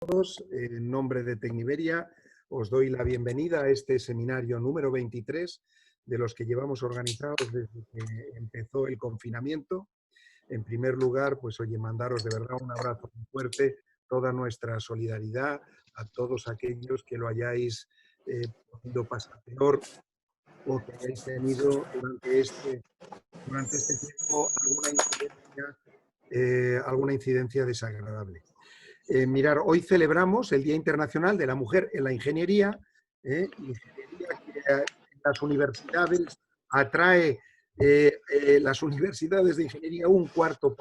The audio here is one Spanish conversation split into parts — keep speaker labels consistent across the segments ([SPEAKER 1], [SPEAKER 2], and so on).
[SPEAKER 1] todos. En nombre de Tecniberia os doy la bienvenida a este seminario número 23 de los que llevamos organizados desde que empezó el confinamiento. En primer lugar, pues oye, mandaros de verdad un abrazo muy fuerte, toda nuestra solidaridad a todos aquellos que lo hayáis podido pasar peor o que hayáis tenido durante este tiempo alguna incidencia desagradable. Mirar, hoy celebramos el Día Internacional de la Mujer en la Ingeniería, ingeniería que en las universidades atrae, las universidades de ingeniería un cuarto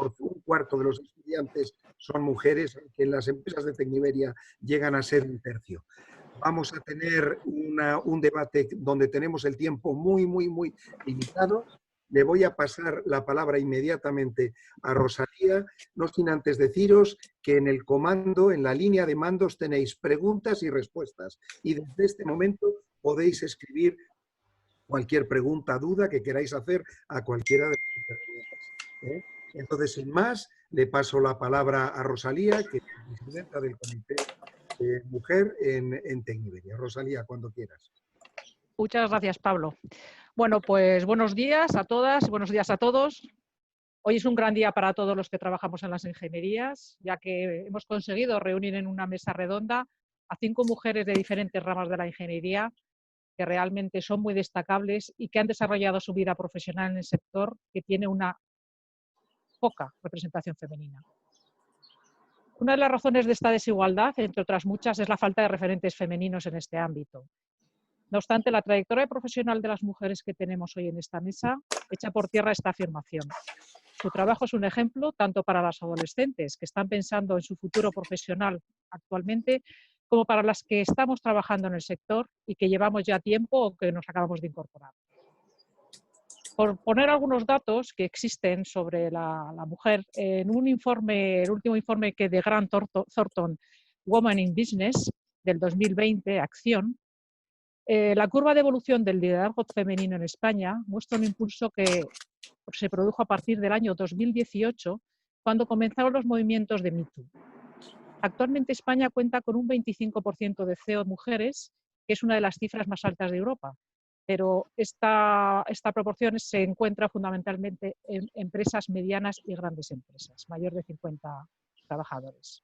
[SPEAKER 1] de los estudiantes son mujeres, que en las empresas de Tecniberia llegan a ser un tercio. Vamos a tener un debate donde tenemos el tiempo muy limitado. Le voy a pasar la palabra inmediatamente a Rosalía, no sin antes deciros que en el comando, en la línea de mandos, tenéis preguntas y respuestas. Y desde este momento podéis escribir cualquier pregunta, duda que queráis hacer a cualquiera de los intervinientes. Entonces, sin más, le paso la palabra a Rosalía, que es la presidenta del Comité de Mujer en Tecniberia. Rosalía, cuando quieras.
[SPEAKER 2] Muchas gracias, Pablo. Bueno, pues buenos días a todas, buenos días a todos. Hoy es un gran día para todos los que trabajamos en las ingenierías, ya que hemos conseguido reunir en una mesa redonda a 5 mujeres de diferentes ramas de la ingeniería que realmente son muy destacables y que han desarrollado su vida profesional en el sector que tiene una poca representación femenina. Una de las razones de esta desigualdad, entre otras muchas, es la falta de referentes femeninos en este ámbito. No obstante, la trayectoria profesional de las mujeres que tenemos hoy en esta mesa echa por tierra esta afirmación. Su trabajo es un ejemplo tanto para las adolescentes que están pensando en su futuro profesional actualmente, como para las que estamos trabajando en el sector y que llevamos ya tiempo o que nos acabamos de incorporar. Por poner algunos datos que existen sobre la mujer, en un informe, el último informe que de Grant Thornton, Women in Business, del 2020, Acción, la curva de evolución del liderazgo femenino en España muestra un impulso que se produjo a partir del año 2018, cuando comenzaron los movimientos de Me Too. Actualmente España cuenta con un 25% de CEO mujeres, que es una de las cifras más altas de Europa, pero esta proporción se encuentra fundamentalmente en empresas medianas y grandes empresas, mayor de 50 trabajadores.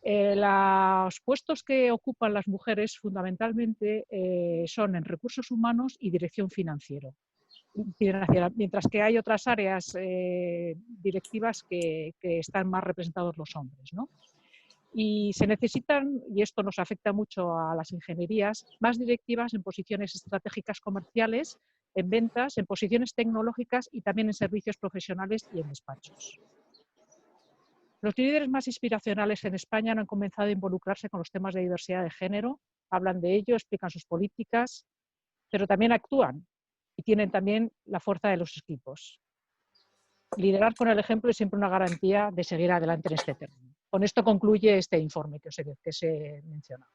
[SPEAKER 2] Los puestos que ocupan las mujeres fundamentalmente son en recursos humanos y dirección financiera, mientras que hay otras áreas directivas que están más representados los hombres, ¿no? Y se necesitan, y esto nos afecta mucho a las ingenierías, más directivas en posiciones estratégicas comerciales, en ventas, en posiciones tecnológicas y también en servicios profesionales y en despachos. Los líderes más inspiracionales en España han comenzado a involucrarse con los temas de diversidad de género, hablan de ello, explican sus políticas, pero también actúan y tienen también la fuerza de los equipos. Liderar con el ejemplo es siempre una garantía de seguir adelante en este terreno. Con esto concluye este informe que os he mencionado.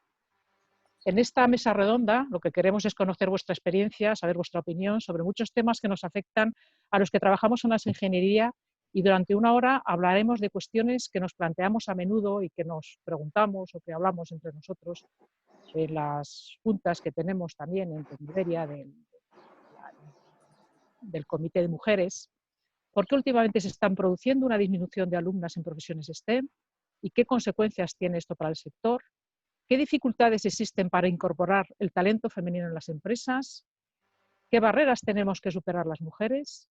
[SPEAKER 2] En esta mesa redonda lo que queremos es conocer vuestra experiencia, saber vuestra opinión sobre muchos temas que nos afectan a los que trabajamos en la ingeniería, y durante una hora hablaremos de cuestiones que nos planteamos a menudo y que nos preguntamos o que hablamos entre nosotros en las juntas que tenemos también en Tecniberia del Comité de Mujeres. ¿Por qué últimamente se están produciendo una disminución de alumnas en profesiones STEM? ¿Y qué consecuencias tiene esto para el sector? ¿Qué dificultades existen para incorporar el talento femenino en las empresas? ¿Qué barreras tenemos que superar las mujeres?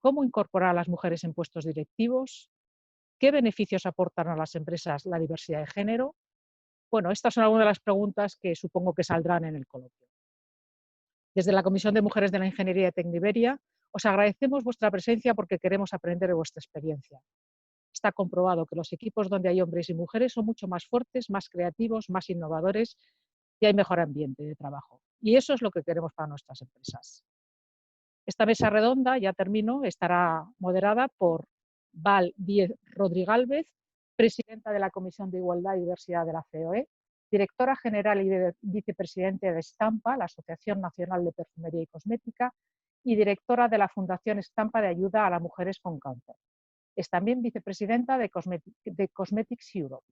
[SPEAKER 2] ¿Cómo incorporar a las mujeres en puestos directivos? ¿Qué beneficios aportan a las empresas la diversidad de género? Bueno, estas son algunas de las preguntas que supongo que saldrán en el coloquio. Desde la Comisión de Mujeres de la Ingeniería de Tecniberia, os agradecemos vuestra presencia porque queremos aprender de vuestra experiencia. Está comprobado que los equipos donde hay hombres y mujeres son mucho más fuertes, más creativos, más innovadores y hay mejor ambiente de trabajo. Y eso es lo que queremos para nuestras empresas. Esta mesa redonda, ya termino, estará moderada por Val Díez Rodríguez, presidenta de la Comisión de Igualdad y Diversidad de la COE, directora general y vicepresidente de Estampa, la Asociación Nacional de Perfumería y Cosmética, y directora de la Fundación Estampa de Ayuda a las Mujeres con Cáncer. Es también vicepresidenta de Cosmetics Europe.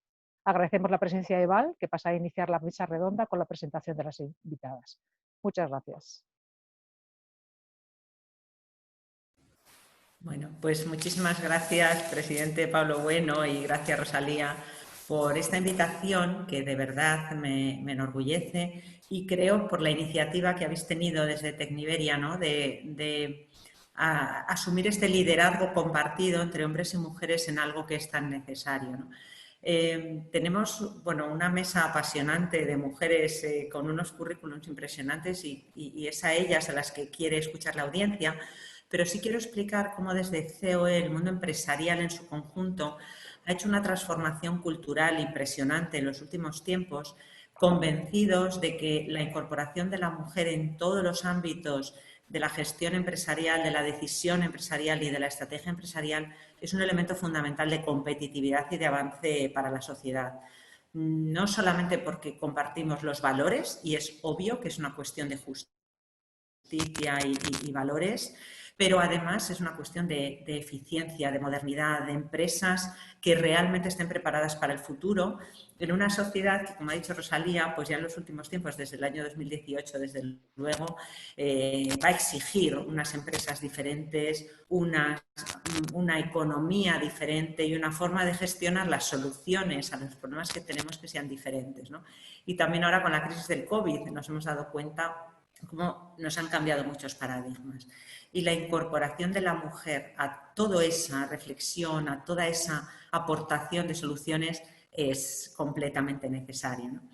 [SPEAKER 2] Agradecemos la presencia de Val, que pasa a iniciar la mesa redonda con la presentación de las invitadas. Muchas gracias.
[SPEAKER 3] Bueno, pues muchísimas gracias, presidente Pablo Bueno, y gracias, Rosalía, por esta invitación que de verdad me enorgullece, y creo por la iniciativa que habéis tenido desde Tecniberia, ¿no? de asumir este liderazgo compartido entre hombres y mujeres en algo que es tan necesario, ¿no? Tenemos, bueno, una mesa apasionante de mujeres con unos currículums impresionantes y es a ellas a las que quiere escuchar la audiencia, pero sí quiero explicar cómo desde COE, el mundo empresarial en su conjunto, ha hecho una transformación cultural impresionante en los últimos tiempos, convencidos de que la incorporación de la mujer en todos los ámbitos de la gestión empresarial, de la decisión empresarial y de la estrategia empresarial es un elemento fundamental de competitividad y de avance para la sociedad. No solamente porque compartimos los valores, y es obvio que es una cuestión de justicia y valores, pero además es una cuestión de eficiencia, de modernidad, de empresas que realmente estén preparadas para el futuro en una sociedad que, como ha dicho Rosalía, pues ya en los últimos tiempos, desde el año 2018, desde luego, va a exigir unas empresas diferentes, una economía diferente y una forma de gestionar las soluciones a los problemas que tenemos que sean diferentes, ¿no? Y también ahora con la crisis del COVID nos hemos dado cuenta cómo nos han cambiado muchos paradigmas. Y la incorporación de la mujer a toda esa reflexión, a toda esa aportación de soluciones es completamente necesaria, ¿no?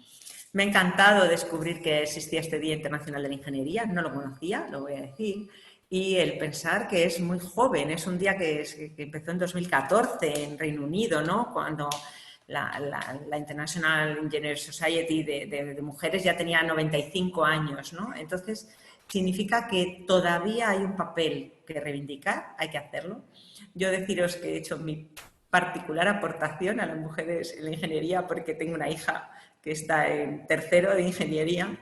[SPEAKER 3] Me ha encantado descubrir que existía este Día Internacional de la Ingeniería, no lo conocía, lo voy a decir, y el pensar que es muy joven, es un día que empezó en 2014 en Reino Unido, ¿no? Cuando la International Engineering Society de mujeres ya tenía 95 años, ¿no? Entonces, significa que todavía hay un papel que reivindicar, hay que hacerlo. Yo deciros que he hecho mi particular aportación a las mujeres en la ingeniería porque tengo una hija que está en tercero de ingeniería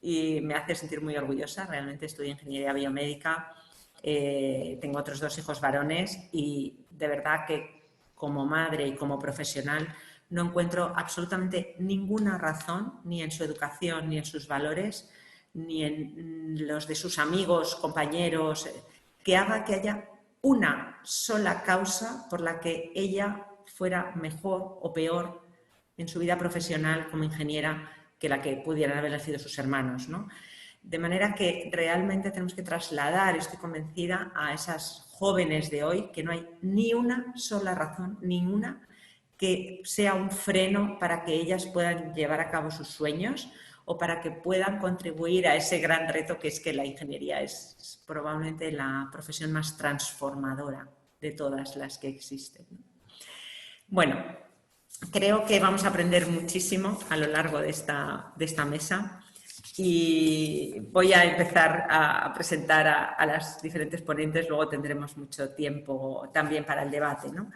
[SPEAKER 3] y me hace sentir muy orgullosa. Realmente estudio ingeniería biomédica, tengo otros 2 hijos varones y de verdad que como madre y como profesional no encuentro absolutamente ninguna razón, ni en su educación, ni en sus valores, ni en los de sus amigos, compañeros, que haga que haya una sola causa por la que ella fuera mejor o peor en su vida profesional como ingeniera que la que pudieran haber sido sus hermanos, ¿no? De manera que realmente tenemos que trasladar, estoy convencida, a esas jóvenes de hoy que no hay ni una sola razón, ninguna, que sea un freno para que ellas puedan llevar a cabo sus sueños o para que puedan contribuir a ese gran reto que es que la ingeniería es probablemente la profesión más transformadora de todas las que existen. Bueno, creo que vamos a aprender muchísimo a lo largo de esta mesa y voy a empezar a presentar a las diferentes ponentes, luego tendremos mucho tiempo también para el debate, ¿no?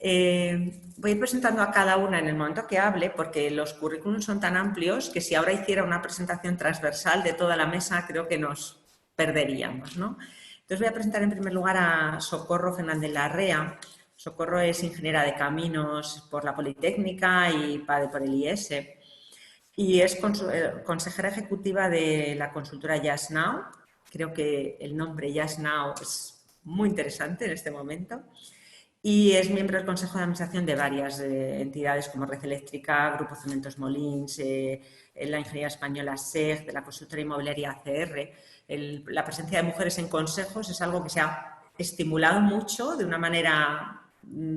[SPEAKER 3] Voy a ir presentando a cada una en el momento que hable, porque los currículums son tan amplios que si ahora hiciera una presentación transversal de toda la mesa, creo que nos perderíamos, ¿no? Entonces voy a presentar en primer lugar a Socorro Fernández Larrea. Socorro es ingeniera de caminos por la Politécnica y PADE por el IES y es consejera ejecutiva de la consultora Just Now. Creo que el nombre Just Now es muy interesante en este momento. Y es miembro del Consejo de Administración de varias entidades como Red Eléctrica, Grupo Cementos Molins, la Ingeniería Española SEG, de la consultora inmobiliaria ACR. La presencia de mujeres en consejos es algo que se ha estimulado mucho de una manera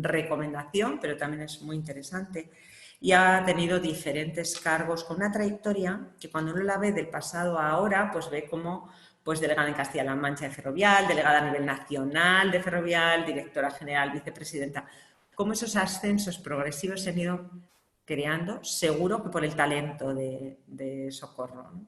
[SPEAKER 3] recomendación, pero también es muy interesante. Y ha tenido diferentes cargos con una trayectoria que cuando uno la ve del pasado a ahora, pues ve como pues delegada en Castilla-La Mancha de Ferrovial, delegada a nivel nacional de Ferrovial, directora general, vicepresidenta. Cómo esos ascensos progresivos se han ido creando, seguro que por el talento de Socorro, ¿no?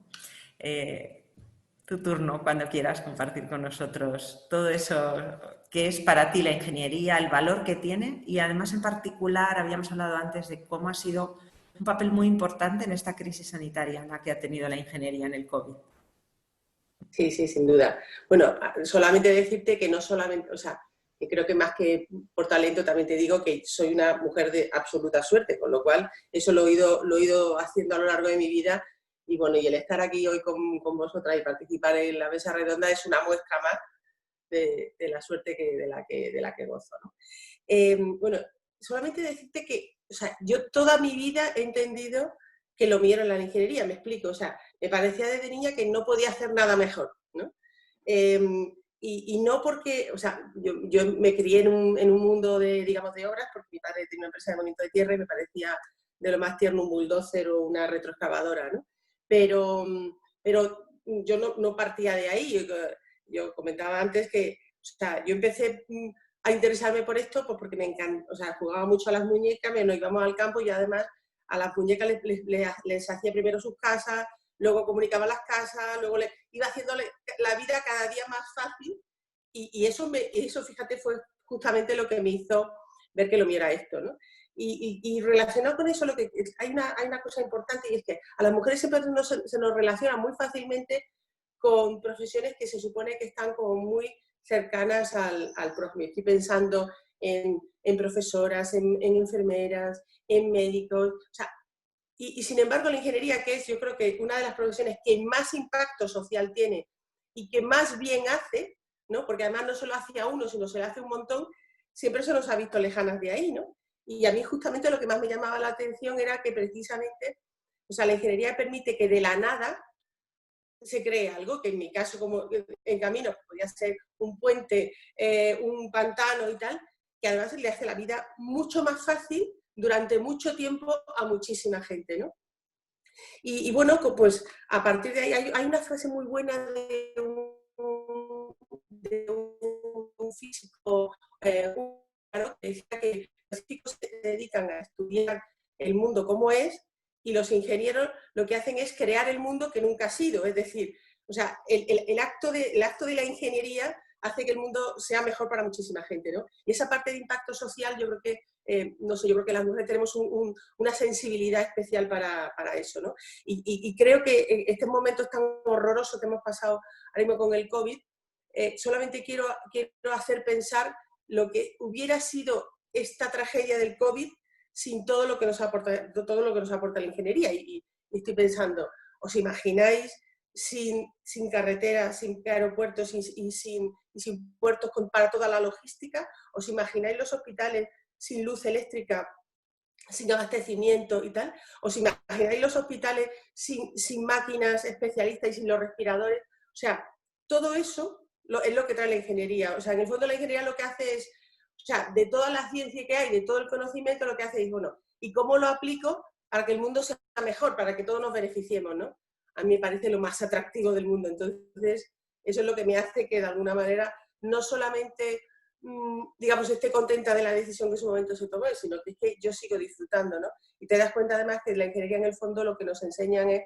[SPEAKER 3] Tu turno, cuando quieras compartir con nosotros todo eso que es para ti la ingeniería, el valor que tiene y además en particular habíamos hablado antes de cómo ha sido un papel muy importante en esta crisis sanitaria en la que ha tenido la ingeniería en el COVID.
[SPEAKER 4] Sí, sí, sin duda. Bueno, solamente decirte que no solamente, o sea, Y creo que más que por talento también te digo que soy una mujer de absoluta suerte, con lo cual eso lo he ido haciendo a lo largo de mi vida. Y bueno, y el estar aquí hoy con vosotras y participar en la mesa redonda es una muestra más de la suerte de la que gozo, ¿no? Bueno, solamente decirte que, o sea, yo toda mi vida he entendido que lo mío era la ingeniería, me explico, o sea, me parecía desde niña que no podía hacer nada mejor, ¿no? Y no porque, o sea, yo me crié en un mundo de, digamos, de obras, porque mi padre tenía una empresa de movimiento de tierra y me parecía de lo más tierno un bulldozer o una retroexcavadora, ¿no? Pero yo no partía de ahí. Yo comentaba antes que, o sea, yo empecé a interesarme por esto pues porque me encanta, o sea, jugaba mucho a las muñecas, nos íbamos al campo y además a las muñecas les hacía primero sus casas, luego comunicaba las casas, luego iba haciéndole la vida cada día más fácil y eso, fíjate, fue justamente lo que me hizo ver que lo mío era esto, ¿no? Y relacionado con eso, hay una cosa importante y es que a las mujeres siempre se nos relaciona muy fácilmente con profesiones que se supone que están como muy cercanas al prójimo. Estoy pensando en profesoras, en enfermeras, en médicos, o sea, y sin embargo la ingeniería, que es yo creo que una de las profesiones que más impacto social tiene y que más bien hace, ¿no? Porque además no solo hace a uno, sino se le hace un montón, siempre se nos ha visto lejanas de ahí, ¿no? Y a mí justamente lo que más me llamaba la atención era que precisamente, o sea, la ingeniería permite que de la nada se cree algo, que en mi caso, como en caminos, podía ser un puente, un pantano y tal, que además le hace la vida mucho más fácil durante mucho tiempo a muchísima gente, ¿no? Y bueno, pues a partir de ahí hay una frase muy buena de un físico, que decía que los físicos se dedican a estudiar el mundo como es y los ingenieros lo que hacen es crear el mundo que nunca ha sido. Es decir, o sea, el acto de la ingeniería hace que el mundo sea mejor para muchísima gente, ¿no? Y esa parte de impacto social yo creo que, no sé, yo creo que las mujeres tenemos una sensibilidad especial para eso, ¿no? Y creo que en estos momentos tan horrorosos que hemos pasado ahora mismo con el COVID, solamente quiero hacer pensar lo que hubiera sido esta tragedia del COVID sin todo lo que nos aporta la ingeniería. Y estoy pensando, ¿os imagináis sin carreteras, sin aeropuertos y sin puertos para toda la logística? ¿Os imagináis los hospitales sin luz eléctrica, sin abastecimiento y tal? ¿Os imagináis los hospitales sin máquinas especialistas y sin los respiradores? O sea, todo eso es lo que trae la ingeniería. O sea, en el fondo la ingeniería lo que hace es, o sea, de toda la ciencia que hay, de todo el conocimiento, lo que hace es, bueno, ¿y cómo lo aplico para que el mundo sea mejor, para que todos nos beneficiemos, ¿no? A mí me parece lo más atractivo del mundo. Entonces, eso es lo que me hace que de alguna manera no solamente, digamos, esté contenta de la decisión que en su momento se tomó, sino que es que yo sigo disfrutando, ¿no? Y te das cuenta además que la ingeniería en el fondo lo que nos enseñan es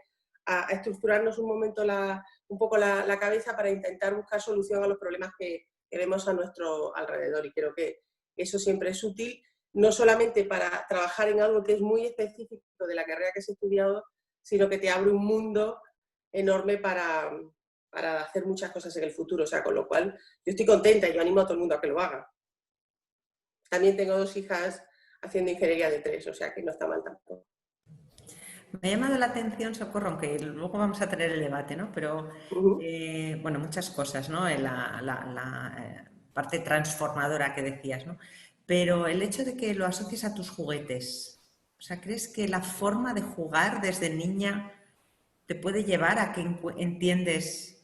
[SPEAKER 4] a estructurarnos un poco la cabeza para intentar buscar solución a los problemas que vemos a nuestro alrededor. Y creo que eso siempre es útil, no solamente para trabajar en algo que es muy específico de la carrera que has estudiado, sino que te abre un mundo enorme para hacer muchas cosas en el futuro. O sea, con lo cual yo estoy contenta y yo animo a todo el mundo a que lo haga. También tengo 2 hijas haciendo ingeniería de 3, o sea que no está mal tampoco.
[SPEAKER 3] Me ha llamado la atención, Socorro, aunque luego vamos a tener el debate, ¿no? Pero, bueno, muchas cosas, ¿no? La parte transformadora que decías, ¿no? Pero el hecho de que lo asocies a tus juguetes, o sea, ¿crees que la forma de jugar desde niña te puede llevar a que entiendas?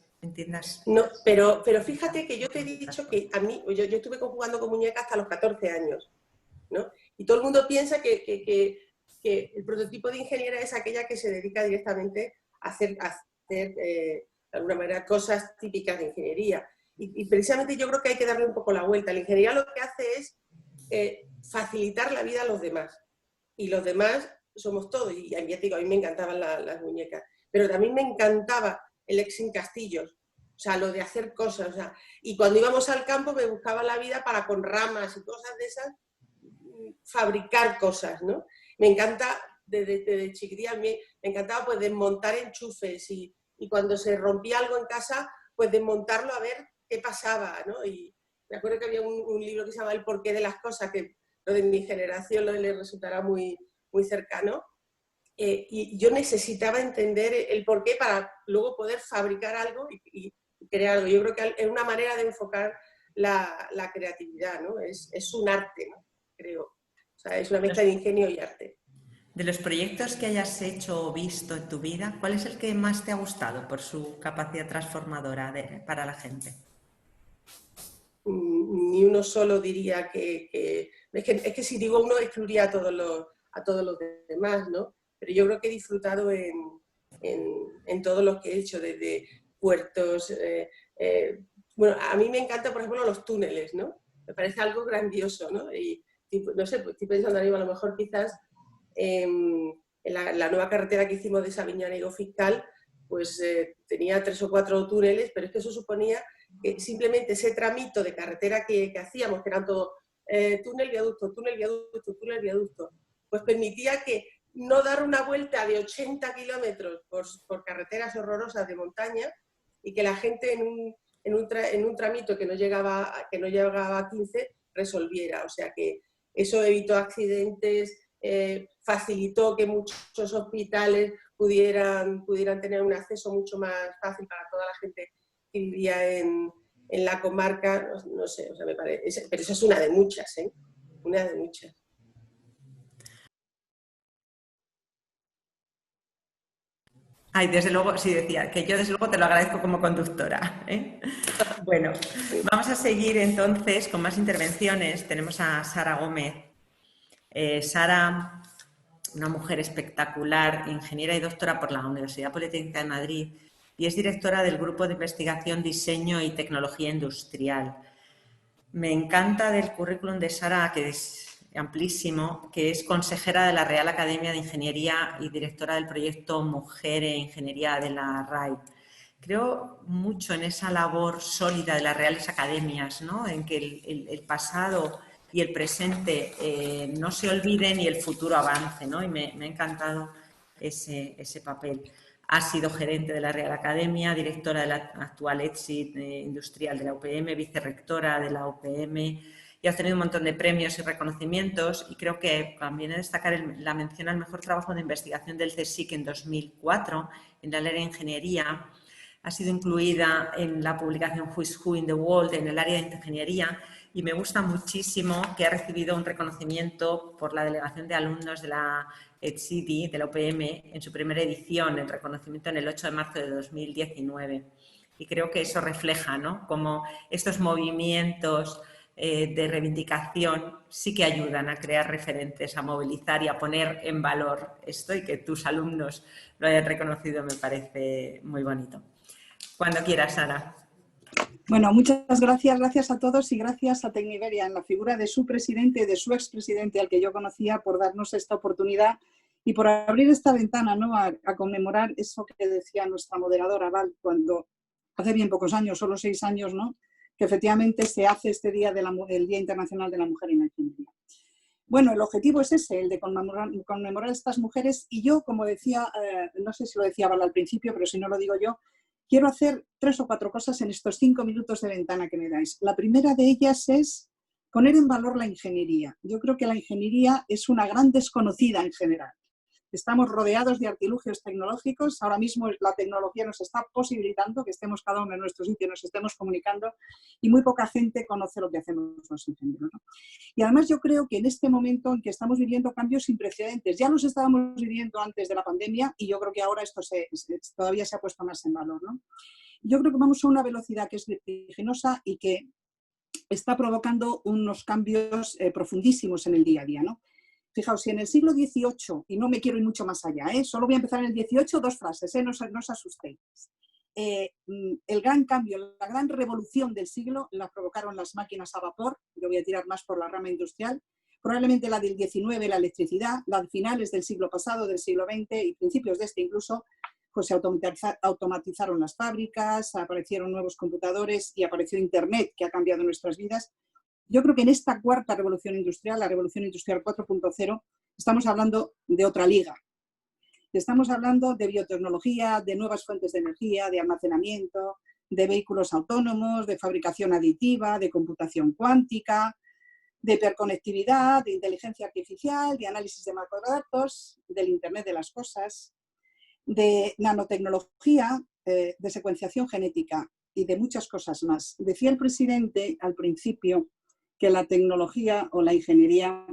[SPEAKER 4] No, pero fíjate que yo te he dicho que a mí, yo estuve jugando con muñecas hasta los 14 años, ¿no? Y todo el mundo piensa que el prototipo de ingeniera es aquella que se dedica directamente a hacer de alguna manera, cosas típicas de ingeniería. Y precisamente yo creo que hay que darle un poco la vuelta. La ingeniería lo que hace es facilitar la vida a los demás. Y los demás somos todos. Y ya te digo, a mí me encantaban las muñecas. Pero también me encantaba el Exin Castillos. O sea, lo de hacer cosas. O sea, y cuando íbamos al campo me buscaba la vida para con ramas y cosas de esas fabricar cosas, ¿no? Me encanta, desde chiquitilla, me encantaba pues desmontar enchufes y cuando se rompía algo en casa, pues desmontarlo a ver qué pasaba, ¿no? Y me acuerdo que había un libro que se llama El porqué de las cosas, que lo de mi generación le resultará muy, muy cercano. Y yo necesitaba entender el porqué para luego poder fabricar algo y crear algo. Yo creo que es una manera de enfocar la creatividad, ¿no? Es un arte, ¿no? Creo. O sea, es una mezcla de ingenio y arte.
[SPEAKER 3] De los proyectos que hayas hecho o visto en tu vida, ¿cuál es el que más te ha gustado por su capacidad transformadora para la gente?
[SPEAKER 4] Ni uno solo diría que es que si digo uno excluiría a todos los demás, ¿no? Pero yo creo que he disfrutado en todos los que he hecho, desde puertos. Bueno, a mí me encantan, por ejemplo, los túneles, ¿no? Me parece algo grandioso, ¿no? Y no sé, pues estoy pensando ahora, a lo mejor quizás en la nueva carretera que hicimos de Sabiñán a Higos Fiscal, pues tenía 3 o 4 túneles, pero es que eso suponía que simplemente ese tramito de carretera que hacíamos, que eran todo túnel, viaducto, túnel, viaducto, túnel, viaducto, pues permitía que no dar una vuelta de 80 kilómetros por carreteras horrorosas de montaña y que la gente en un tramito que no llegaba a 15 resolviera. O sea que eso evitó accidentes, facilitó que muchos hospitales pudieran tener un acceso mucho más fácil para toda la gente que vivía en la comarca. No sé, o sea, me parece, pero esa es una de muchas, ¿eh? Una de muchas.
[SPEAKER 3] Ay, desde luego, sí, decía, que yo desde luego te lo agradezco como conductora, ¿eh? Bueno, vamos a seguir entonces con más intervenciones. Tenemos a Sara Gómez. Sara, una mujer espectacular, ingeniera y doctora por la Universidad Politécnica de Madrid, y es directora del Grupo de Investigación, Diseño y Tecnología Industrial. Me encanta del currículum de Sara, que es amplísimo, que es consejera de la Real Academia de Ingeniería y directora del proyecto Mujer e Ingeniería de la RAI. Creo mucho en esa labor sólida de las Reales Academias, ¿no? En que el pasado y el presente no se olviden y el futuro avance, ¿no? Y me ha encantado ese papel. Ha sido gerente de la Real Academia, directora de la actual ETSIT industrial de la UPM, vicerrectora de la UPM, y ha tenido un montón de premios y reconocimientos, y creo que también destacar la mención al mejor trabajo de investigación del CSIC en 2004 en el área de ingeniería. Ha sido incluida en la publicación Who's Who in the World en el área de ingeniería, y me gusta muchísimo que ha recibido un reconocimiento por la delegación de alumnos de la ETSIDI, de la UPM, en su primera edición, el reconocimiento en el 8 de marzo de 2019. Y creo que eso refleja, ¿no?, cómo estos movimientos de reivindicación sí que ayudan a crear referentes, a movilizar y a poner en valor esto, y que tus alumnos lo hayan reconocido me parece muy bonito. Cuando quieras, Sara.
[SPEAKER 5] Bueno, muchas gracias. Gracias a todos y gracias a Tecniberia en la figura de su presidente y de su expresidente, al que yo conocía, por darnos esta oportunidad y por abrir esta ventana, ¿no?, a conmemorar eso que decía nuestra moderadora Val, cuando hace bien pocos años, solo 6 años, ¿no?, que efectivamente se hace este día del Día Internacional de la Mujer en la Ingeniería. Bueno, el objetivo es ese, el de conmemorar a estas mujeres, y yo, como decía, no sé si lo decía Val al principio, pero si no lo digo yo, quiero hacer 3 o 4 cosas en estos 5 minutos de ventana que me dais. La primera de ellas es poner en valor la ingeniería. Yo creo que la ingeniería es una gran desconocida en general. Estamos rodeados de artilugios tecnológicos. Ahora mismo la tecnología nos está posibilitando que estemos cada uno en nuestro sitio, nos estemos comunicando, y muy poca gente conoce lo que hacemos los ingenieros, ¿no? Y además yo creo que en este momento en que estamos viviendo cambios sin precedentes, ya los estábamos viviendo antes de la pandemia, y yo creo que ahora esto todavía se ha puesto más en valor, ¿no? Yo creo que vamos a una velocidad que es vertiginosa y que está provocando unos cambios profundísimos en el día a día, ¿no? Fijaos, si en el siglo XVIII, y no me quiero ir mucho más allá, solo voy a empezar en el XVIII, 2 frases, no os asustéis. El gran cambio, la gran revolución del siglo la provocaron las máquinas a vapor. Yo voy a tirar más por la rama industrial. Probablemente la del XIX, la electricidad, la de finales del siglo pasado, del siglo XX y principios de este incluso, pues se automatizaron las fábricas, aparecieron nuevos computadores y apareció Internet, que ha cambiado nuestras vidas. Yo creo que en esta cuarta revolución industrial, la revolución industrial 4.0, estamos hablando de otra liga. Estamos hablando de biotecnología, de nuevas fuentes de energía, de almacenamiento, de vehículos autónomos, de fabricación aditiva, de computación cuántica, de hiperconectividad, de inteligencia artificial, de análisis de macrodatos, del Internet de las cosas, de nanotecnología, de secuenciación genética y de muchas cosas más. Decía el presidente al principio que la tecnología o la ingeniería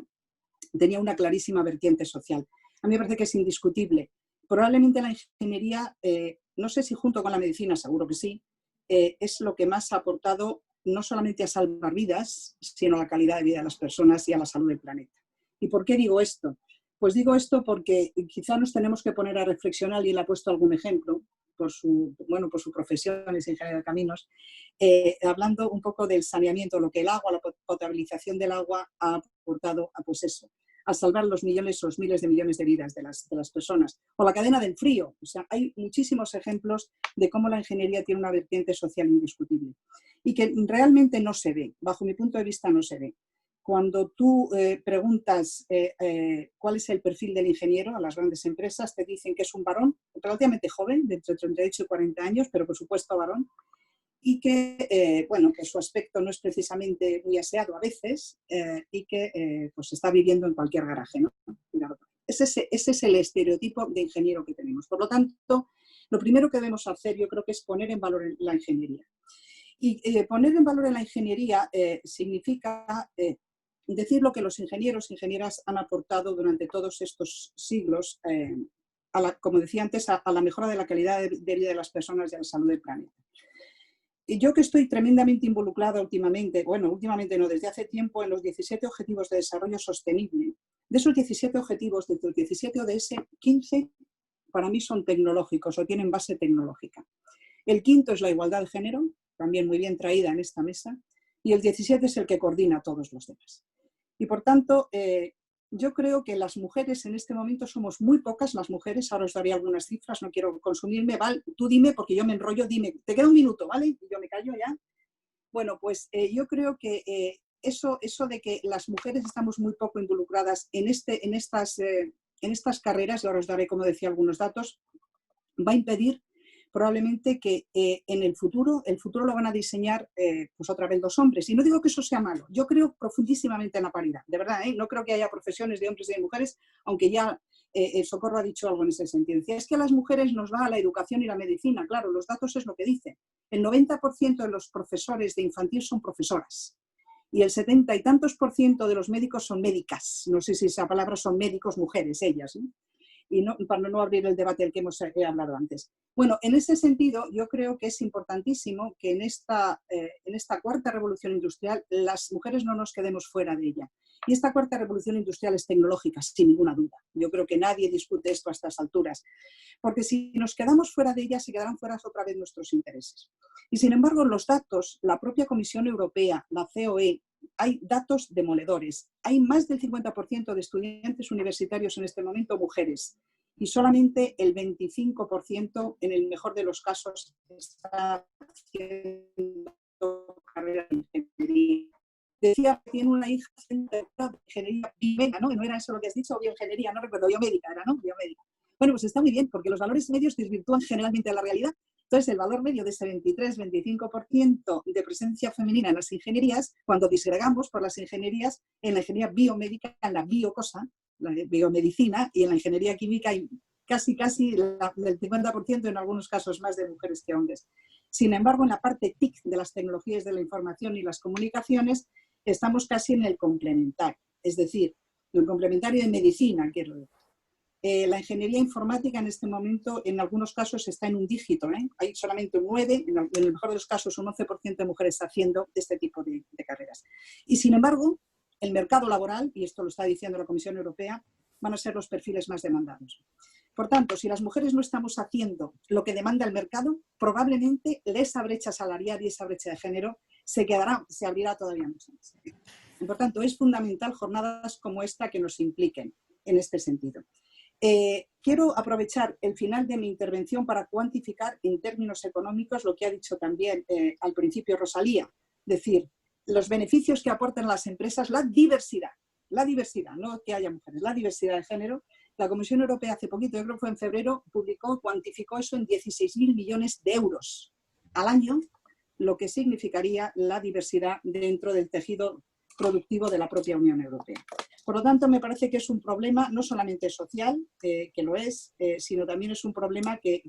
[SPEAKER 5] tenía una clarísima vertiente social. A mí me parece que es indiscutible. Probablemente la ingeniería, no sé si junto con la medicina, seguro que sí, es lo que más ha aportado no solamente a salvar vidas, sino a la calidad de vida de las personas y a la salud del planeta. ¿Y por qué digo esto? Pues digo esto porque quizá nos tenemos que poner a reflexionar, y él ha puesto algún ejemplo, por su profesión, es ingeniero de caminos, hablando un poco del saneamiento, lo que el agua, la potabilización del agua ha aportado a, pues eso, a salvar los millones o los miles de millones de vidas de las personas. O la cadena del frío. O sea, hay muchísimos ejemplos de cómo la ingeniería tiene una vertiente social indiscutible y que realmente no se ve, bajo mi punto de vista no se ve. Cuando tú preguntas cuál es el perfil del ingeniero a las grandes empresas, te dicen que es un varón relativamente joven, de entre 38 y 40 años, pero por supuesto varón, y que, bueno, que su aspecto no es precisamente muy aseado a veces y que pues está viviendo en cualquier garaje, ¿no? Ese es el estereotipo de ingeniero que tenemos. Por lo tanto, lo primero que debemos hacer, yo creo que es poner en valor la ingeniería. Y poner en valor la ingeniería significa decir lo que los ingenieros e ingenieras han aportado durante todos estos siglos, como decía antes, a la mejora de la calidad de vida de las personas y a la salud del planeta. Y yo que estoy tremendamente involucrada últimamente, bueno, últimamente no, desde hace tiempo en los 17 Objetivos de Desarrollo Sostenible, de esos 17 objetivos, de los 17 ODS, 15 para mí son tecnológicos o tienen base tecnológica. El quinto es la igualdad de género, también muy bien traída en esta mesa, y el 17 es el que coordina a todos los demás. Y por tanto, yo creo que las mujeres en este momento somos muy pocas, las mujeres, ahora os daré algunas cifras, no quiero consumirme, Val, tú dime porque yo me enrollo, dime, te queda un minuto, ¿vale? Y yo me callo ya. Bueno, pues yo creo que eso de que las mujeres estamos muy poco involucradas en estas carreras, y ahora os daré, como decía, algunos datos, va a impedir probablemente que en el futuro lo van a diseñar pues otra vez los hombres. Y no digo que eso sea malo, yo creo profundísimamente en la paridad, de verdad, no creo que haya profesiones de hombres y de mujeres, aunque ya Socorro ha dicho algo en ese sentido. Es que a las mujeres nos va la educación y la medicina, claro, los datos es lo que dicen. El 90% de los profesores de infantil son profesoras. Y el 70 y tantos % de los médicos son médicas. No sé si esa palabra son médicos mujeres, ellas, ¿no? Y no, para no abrir el debate del que hemos hablado antes. Bueno, en ese sentido, yo creo que es importantísimo que en esta cuarta revolución industrial las mujeres no nos quedemos fuera de ella. Y esta cuarta revolución industrial es tecnológica, sin ninguna duda. Yo creo que nadie discute esto a estas alturas. Porque si nos quedamos fuera de ella, se quedarán fuera otra vez nuestros intereses. Y sin embargo, los datos, la propia Comisión Europea, la COE, hay datos demoledores. Hay más del 50% de estudiantes universitarios en este momento mujeres y solamente el 25% en el mejor de los casos está haciendo carrera de ingeniería. Decía que tiene una hija de ingeniería biomédica, ¿no? No era eso lo que has dicho, bioingeniería, no recuerdo, biomédica era, ¿no? Biomédica. Bueno, pues está muy bien porque los valores medios desvirtúan generalmente a la realidad. Entonces, el valor medio de ese 23-25% de presencia femenina en las ingenierías, cuando disgregamos por las ingenierías, en la ingeniería biomédica, en la biocosa, la biomedicina, y en la ingeniería química hay casi el 50%, en algunos casos más de mujeres que hombres. Sin embargo, en la parte TIC de las tecnologías de la información y las comunicaciones, estamos casi en el complementario, es decir, el complementario de medicina, quiero decir. La ingeniería informática en este momento, en algunos casos, está en un dígito. Hay solamente un 9%, en el mejor de los casos un 11% de mujeres haciendo este tipo de carreras. Y sin embargo, el mercado laboral, y esto lo está diciendo la Comisión Europea, van a ser los perfiles más demandados. Por tanto, si las mujeres no estamos haciendo lo que demanda el mercado, probablemente esa brecha salarial y esa brecha de género se abrirá todavía más. Por tanto, es fundamental jornadas como esta que nos impliquen en este sentido. Quiero aprovechar el final de mi intervención para cuantificar en términos económicos lo que ha dicho también al principio Rosalía, es decir, los beneficios que aportan las empresas, la diversidad, no que haya mujeres, la diversidad de género. La Comisión Europea hace poquito, yo creo que fue en febrero, cuantificó eso en 16.000 millones de euros. al año lo que significaría la diversidad dentro del tejido productivo de la propia Unión Europea. Por lo tanto, me parece que es un problema no solamente social, que lo es, sino también es un problema que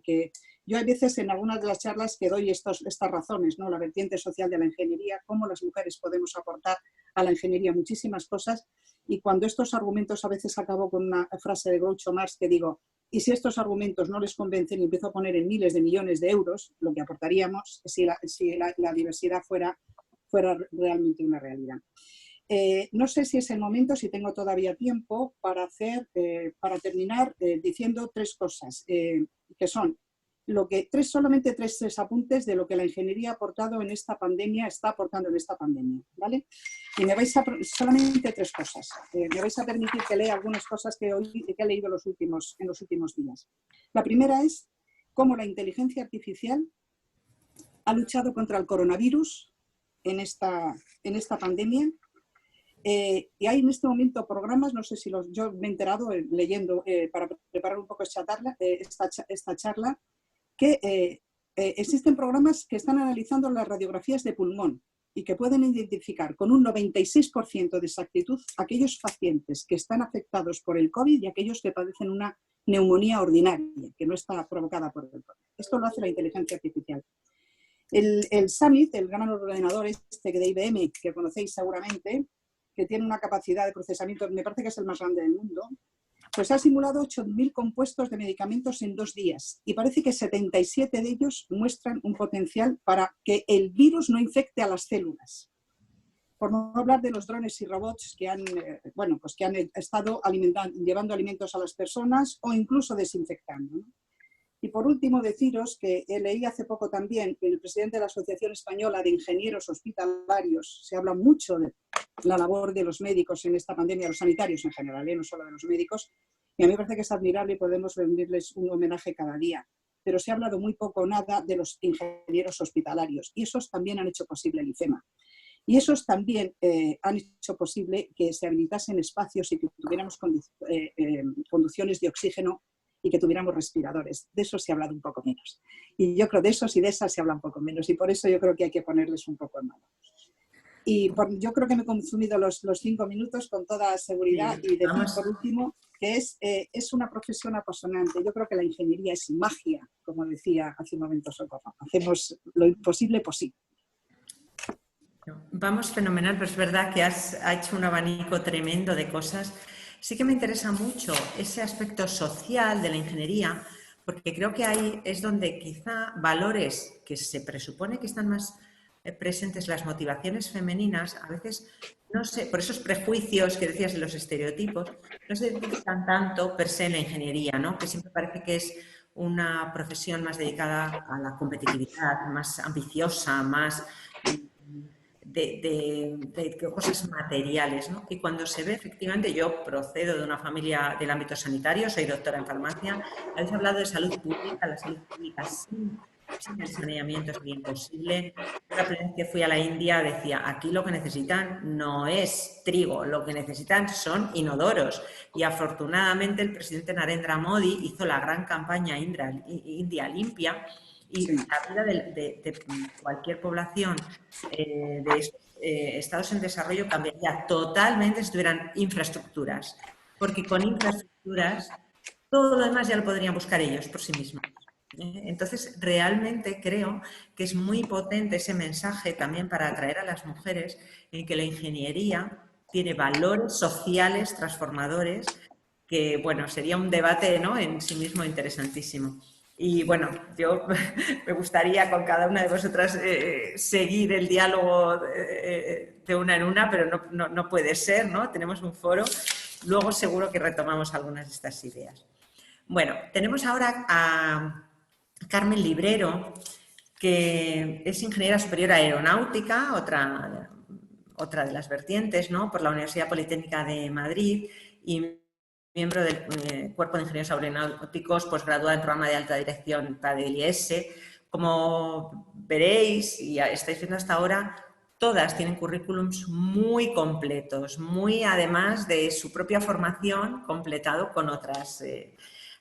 [SPEAKER 5] yo hay veces en algunas de las charlas que doy estas razones, ¿no? La vertiente social de la ingeniería, cómo las mujeres podemos aportar a la ingeniería muchísimas cosas, y cuando estos argumentos, a veces acabo con una frase de Groucho Marx que digo, y si estos argumentos no les convencen y empiezo a poner en miles de millones de euros lo que aportaríamos si la diversidad fuera realmente una realidad. No sé si es el momento, si tengo todavía tiempo para terminar diciendo tres cosas, que son solamente tres apuntes de lo que la ingeniería ha aportado en esta pandemia, está aportando en esta pandemia, ¿vale? Y solamente tres cosas. Me vais a permitir que lea algunas cosas que he leído en los últimos días. La primera es cómo la inteligencia artificial ha luchado contra el coronavirus en esta pandemia. Y hay en este momento programas, no sé si yo me he enterado leyendo para preparar un poco esta charla, que existen programas que están analizando las radiografías de pulmón y que pueden identificar con un 96% de exactitud aquellos pacientes que están afectados por el COVID y aquellos que padecen una neumonía ordinaria, que no está provocada por el COVID. Esto lo hace la inteligencia artificial. El Summit, el gran ordenador de IBM, que conocéis seguramente, que tiene una capacidad de procesamiento, me parece que es el más grande del mundo, pues ha simulado 8.000 compuestos de medicamentos en 2 días y parece que 77 de ellos muestran un potencial para que el virus no infecte a las células. Por no hablar de los drones y robots que han estado llevando alimentos a las personas o incluso desinfectando, ¿no? Y por último, deciros que leí hace poco también que el presidente de la Asociación Española de Ingenieros Hospitalarios, se habla mucho de la labor de los médicos en esta pandemia, los sanitarios en general, no solo de los médicos, y a mí me parece que es admirable y podemos rendirles un homenaje cada día. Pero se ha hablado muy poco o nada de los ingenieros hospitalarios, y esos también han hecho posible el IFEMA. Y esos también han hecho posible que se habilitasen espacios y que tuviéramos conducciones de oxígeno y que tuviéramos respiradores. De eso se ha hablado un poco menos. Y yo creo de esos y de esas se habla un poco menos. Y por eso yo creo que hay que ponerles un poco en mano. Y yo creo que me he consumido los 5 minutos con toda seguridad. Sí, y decir por último que es una profesión apasionante. Yo creo que la ingeniería es magia, como decía hace un momento Socorro. Hacemos lo imposible posible.
[SPEAKER 3] Vamos fenomenal, pero es verdad que ha hecho un abanico tremendo de cosas. Sí que me interesa mucho ese aspecto social de la ingeniería, porque creo que ahí es donde quizá valores que se presupone que están más presentes, las motivaciones femeninas, a veces, no sé, por esos prejuicios que decías de los estereotipos, no se identifican tanto per se en la ingeniería, ¿no? Que siempre parece que es una profesión más dedicada a la competitividad, más ambiciosa, más de cosas materiales, ¿no? Y cuando se ve, efectivamente, yo procedo de una familia del ámbito sanitario, soy doctora en farmacia, habéis hablado de salud pública, la salud pública sin el saneamiento es bien posible. La primera vez que fui a la India decía, aquí lo que necesitan no es trigo, lo que necesitan son inodoros. Y afortunadamente el presidente Narendra Modi hizo la gran campaña India Limpia, y sí, la vida de cualquier población de estados en desarrollo cambiaría totalmente si tuvieran infraestructuras, porque con infraestructuras todo lo demás ya lo podrían buscar ellos por sí mismos. Entonces, realmente creo que es muy potente ese mensaje también para atraer a las mujeres en que la ingeniería tiene valores sociales transformadores que, bueno, sería un debate, ¿no?, en sí mismo interesantísimo. Y bueno, yo me gustaría con cada una de vosotras seguir el diálogo de una en una, pero no puede ser, ¿no? Tenemos un foro. Luego seguro que retomamos algunas de estas ideas. Bueno, tenemos ahora a Carmen Librero, que es ingeniera superior aeronáutica, otra de las vertientes, ¿no?, por la Universidad Politécnica de Madrid, y miembro del Cuerpo de Ingenieros Aeronáuticos, posgraduada en programa de alta dirección para el IES. Como veréis y estáis viendo hasta ahora, todas tienen currículums muy completos, muy además de su propia formación, completado con otras.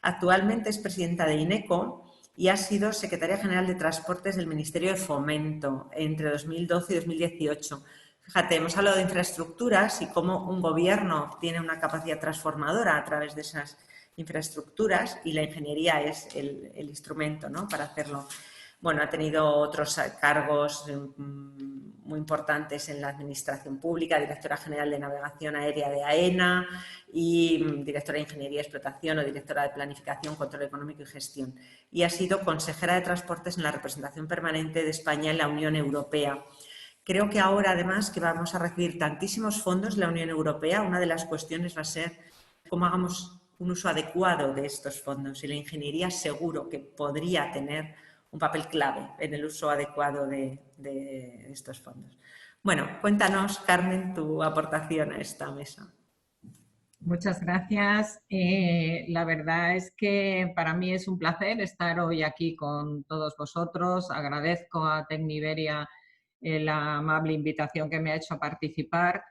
[SPEAKER 3] Actualmente es presidenta de INECO y ha sido secretaria general de Transportes del Ministerio de Fomento entre 2012 y 2018. Fíjate, hemos hablado de infraestructuras y cómo un gobierno tiene una capacidad transformadora a través de esas infraestructuras, y la ingeniería es el instrumento, ¿no?, para hacerlo. Bueno, ha tenido otros cargos muy importantes en la administración pública, directora general de navegación aérea de AENA y directora de ingeniería y explotación o directora de planificación, control económico y gestión. Y ha sido consejera de transportes en la representación permanente de España en la Unión Europea. Creo que ahora, además, que vamos a recibir tantísimos fondos de la Unión Europea, una de las cuestiones va a ser cómo hagamos un uso adecuado de estos fondos, y la ingeniería seguro que podría tener un papel clave en el uso adecuado de estos fondos. Bueno, cuéntanos, Carmen, tu aportación a esta mesa.
[SPEAKER 6] Muchas gracias. La verdad es que para mí es un placer estar hoy aquí con todos vosotros. Agradezco a Tecniberia la amable invitación que me ha hecho a participar,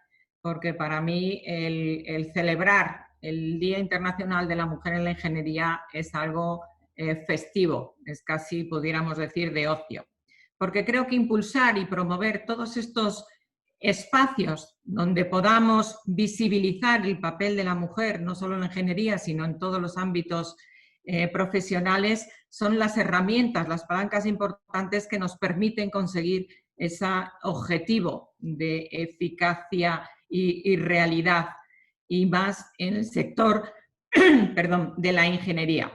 [SPEAKER 6] porque para mí el celebrar el Día Internacional de la Mujer en la Ingeniería es algo festivo, es casi, pudiéramos decir, de ocio. Porque creo que impulsar y promover todos estos espacios donde podamos visibilizar el papel de la mujer, no solo en la ingeniería, sino en todos los ámbitos profesionales, son las herramientas, las palancas importantes que nos permiten conseguir ese objetivo de eficacia y realidad, y más en el sector perdón, de la ingeniería.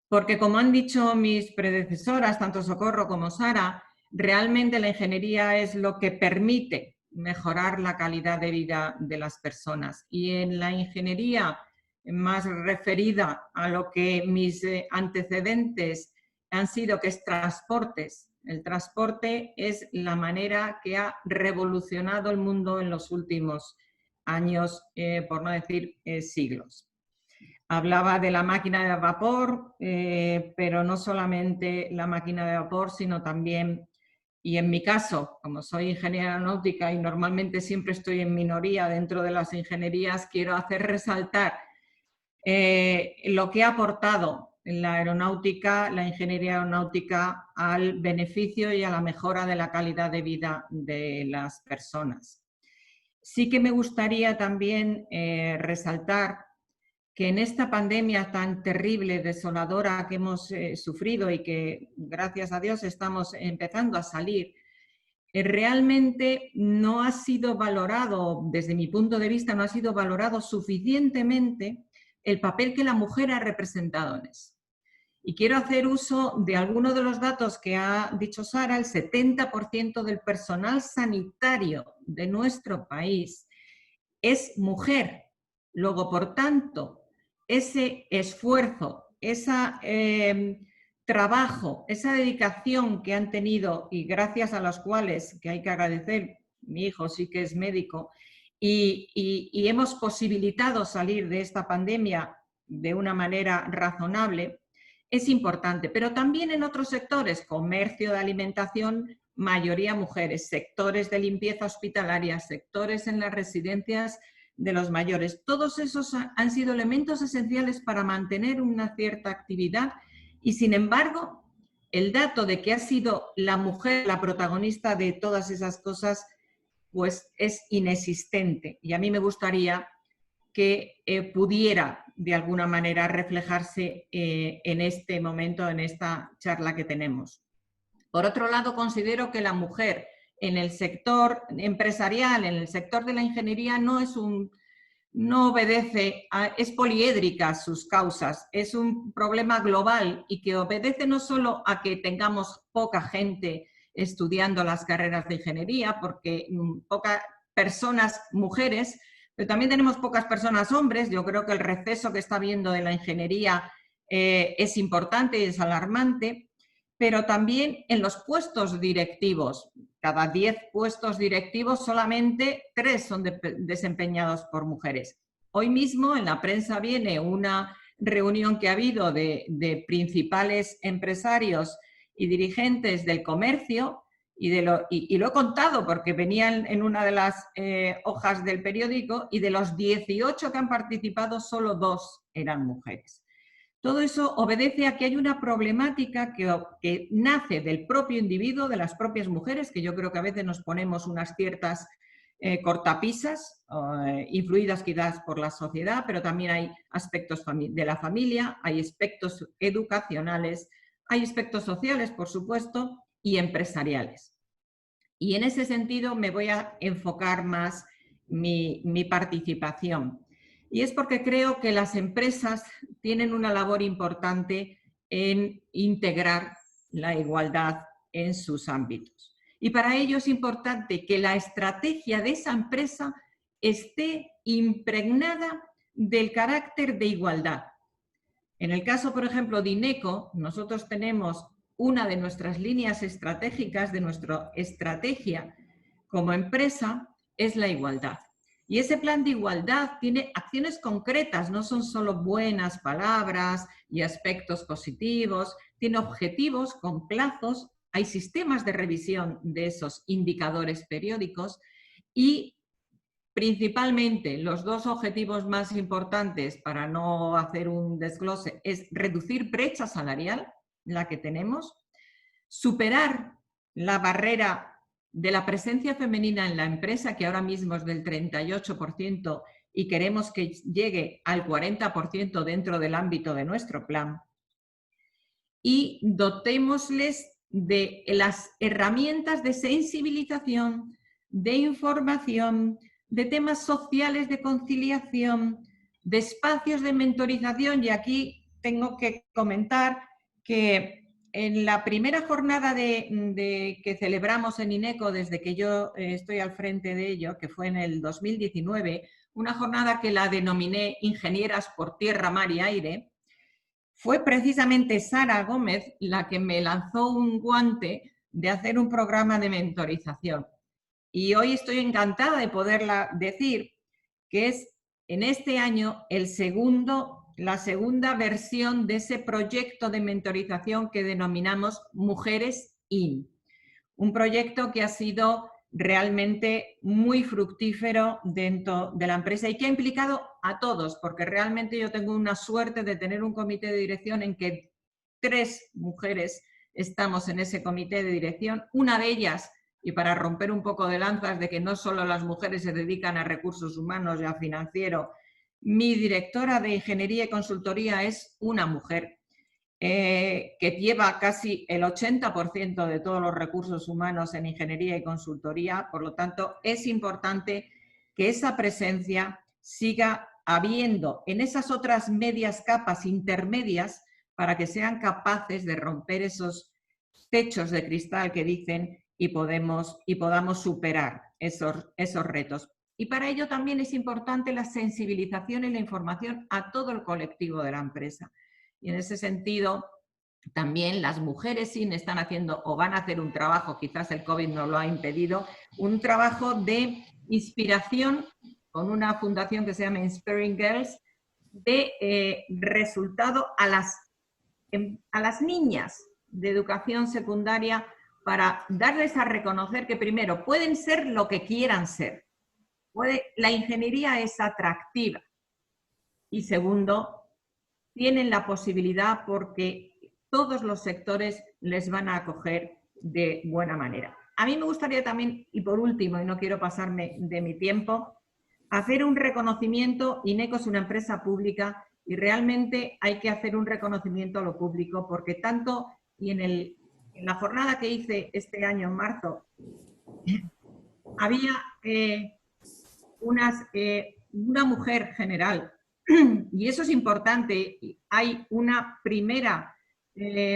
[SPEAKER 6] Porque, como han dicho mis predecesoras, tanto Socorro como Sara, realmente la ingeniería es lo que permite mejorar la calidad de vida de las personas. Y en la ingeniería más referida a lo que mis antecedentes han sido, que es transportes. El transporte es la manera que ha revolucionado el mundo en los últimos años, por no decir siglos. Hablaba de la máquina de vapor, pero no solamente la máquina de vapor, sino también, y en mi caso, como soy ingeniera aeronáutica y normalmente siempre estoy en minoría dentro de las ingenierías, quiero hacer resaltar lo que ha aportado la aeronáutica, la ingeniería aeronáutica, al beneficio y a la mejora de la calidad de vida de las personas. Sí que me gustaría también resaltar que en esta pandemia tan terrible, desoladora que hemos sufrido y que, gracias a Dios, estamos empezando a salir, realmente no ha sido valorado, desde mi punto de vista, no ha sido valorado suficientemente el papel que la mujer ha representado en eso. Y quiero hacer uso de algunos de los datos que ha dicho Sara. El 70% del personal sanitario de nuestro país es mujer. Luego, por tanto, ese esfuerzo, ese trabajo, esa dedicación que han tenido y gracias a los cuales, que hay que agradecer, mi hijo sí que es médico, y hemos posibilitado salir de esta pandemia de una manera razonable, es importante. Pero también en otros sectores, comercio de alimentación, mayoría mujeres, sectores de limpieza hospitalaria, sectores en las residencias de los mayores. Todos esos han sido elementos esenciales para mantener una cierta actividad y, sin embargo, el dato de que ha sido la mujer la protagonista de todas esas cosas, pues es inexistente. Y a mí me gustaría que pudiera, de alguna manera, reflejarse en este momento, en esta charla que tenemos. Por otro lado, considero que la mujer en el sector empresarial, en el sector de la ingeniería, no obedece, es poliédrica sus causas, es un problema global y que obedece no solo a que tengamos poca gente estudiando las carreras de ingeniería, porque pocas personas mujeres, pero también tenemos pocas personas hombres. Yo creo que el receso que está habiendo de la ingeniería es importante y es alarmante, pero también en los puestos directivos. Cada 10 puestos directivos, solamente 3 son desempeñados por mujeres. Hoy mismo en la prensa viene una reunión que ha habido de principales empresarios y dirigentes del comercio, y lo he contado porque venían en una de las hojas del periódico, y de los 18 que han participado, solo 2 eran mujeres. Todo eso obedece a que hay una problemática que nace del propio individuo, de las propias mujeres, que yo creo que a veces nos ponemos unas ciertas cortapisas, influidas quizás por la sociedad, pero también hay aspectos de la familia, hay aspectos educacionales, hay aspectos sociales, por supuesto, y empresariales. Y en ese sentido me voy a enfocar más mi participación. Y es porque creo que las empresas tienen una labor importante en integrar la igualdad en sus ámbitos. Y para ello es importante que la estrategia de esa empresa esté impregnada del carácter de igualdad. En el caso, por ejemplo, de INECO, nosotros tenemos una de nuestras líneas estratégicas, de nuestra estrategia como empresa, es la igualdad. Y ese plan de igualdad tiene acciones concretas, no son solo buenas palabras y aspectos positivos, tiene objetivos con plazos, hay sistemas de revisión de esos indicadores periódicos y principalmente los dos objetivos más importantes, para no hacer un desglose, es reducir brecha salarial, la que tenemos, superar la barrera de la presencia femenina en la empresa, que ahora mismo es del 38% y queremos que llegue al 40% dentro del ámbito de nuestro plan. Y dotémosles de las herramientas de sensibilización, de información, de temas sociales de conciliación, de espacios de mentorización. Y aquí tengo que comentar que en la primera jornada que celebramos en INECO, desde que yo estoy al frente de ello, que fue en el 2019, una jornada que la denominé Ingenieras por Tierra, Mar y Aire, fue precisamente Sara Gómez la que me lanzó un guante de hacer un programa de mentorización. Y hoy estoy encantada de poderla decir que es en este año la segunda versión de ese proyecto de mentorización que denominamos Mujeres IN. Un proyecto que ha sido realmente muy fructífero dentro de la empresa y que ha implicado a todos, porque realmente yo tengo una suerte de tener un comité de dirección en que 3 mujeres estamos en ese comité de dirección. Una de ellas, y para romper un poco de lanzas de que no solo las mujeres se dedican a recursos humanos y a financiero, mi directora de Ingeniería y Consultoría es una mujer que lleva casi el 80% de todos los recursos humanos en Ingeniería y Consultoría. Por lo tanto, es importante que esa presencia siga habiendo en esas otras medias capas intermedias para que sean capaces de romper esos techos de cristal que dicen y podamos superar esos retos. Y para ello también es importante la sensibilización y la información a todo el colectivo de la empresa. Y en ese sentido, también las mujeres SIN están haciendo o van a hacer un trabajo, quizás el COVID no lo ha impedido, un trabajo de inspiración con una fundación que se llama Inspiring Girls, de resultado a las niñas de educación secundaria para darles a reconocer que primero pueden ser lo que quieran ser. La ingeniería es atractiva y segundo, tienen la posibilidad porque todos los sectores les van a acoger de buena manera. A mí me gustaría también, y por último, y no quiero pasarme de mi tiempo, hacer un reconocimiento. INECO es una empresa pública y realmente hay que hacer un reconocimiento a lo público porque tanto, y en la jornada que hice este año en marzo, había una mujer general, y eso es importante. Hay una primera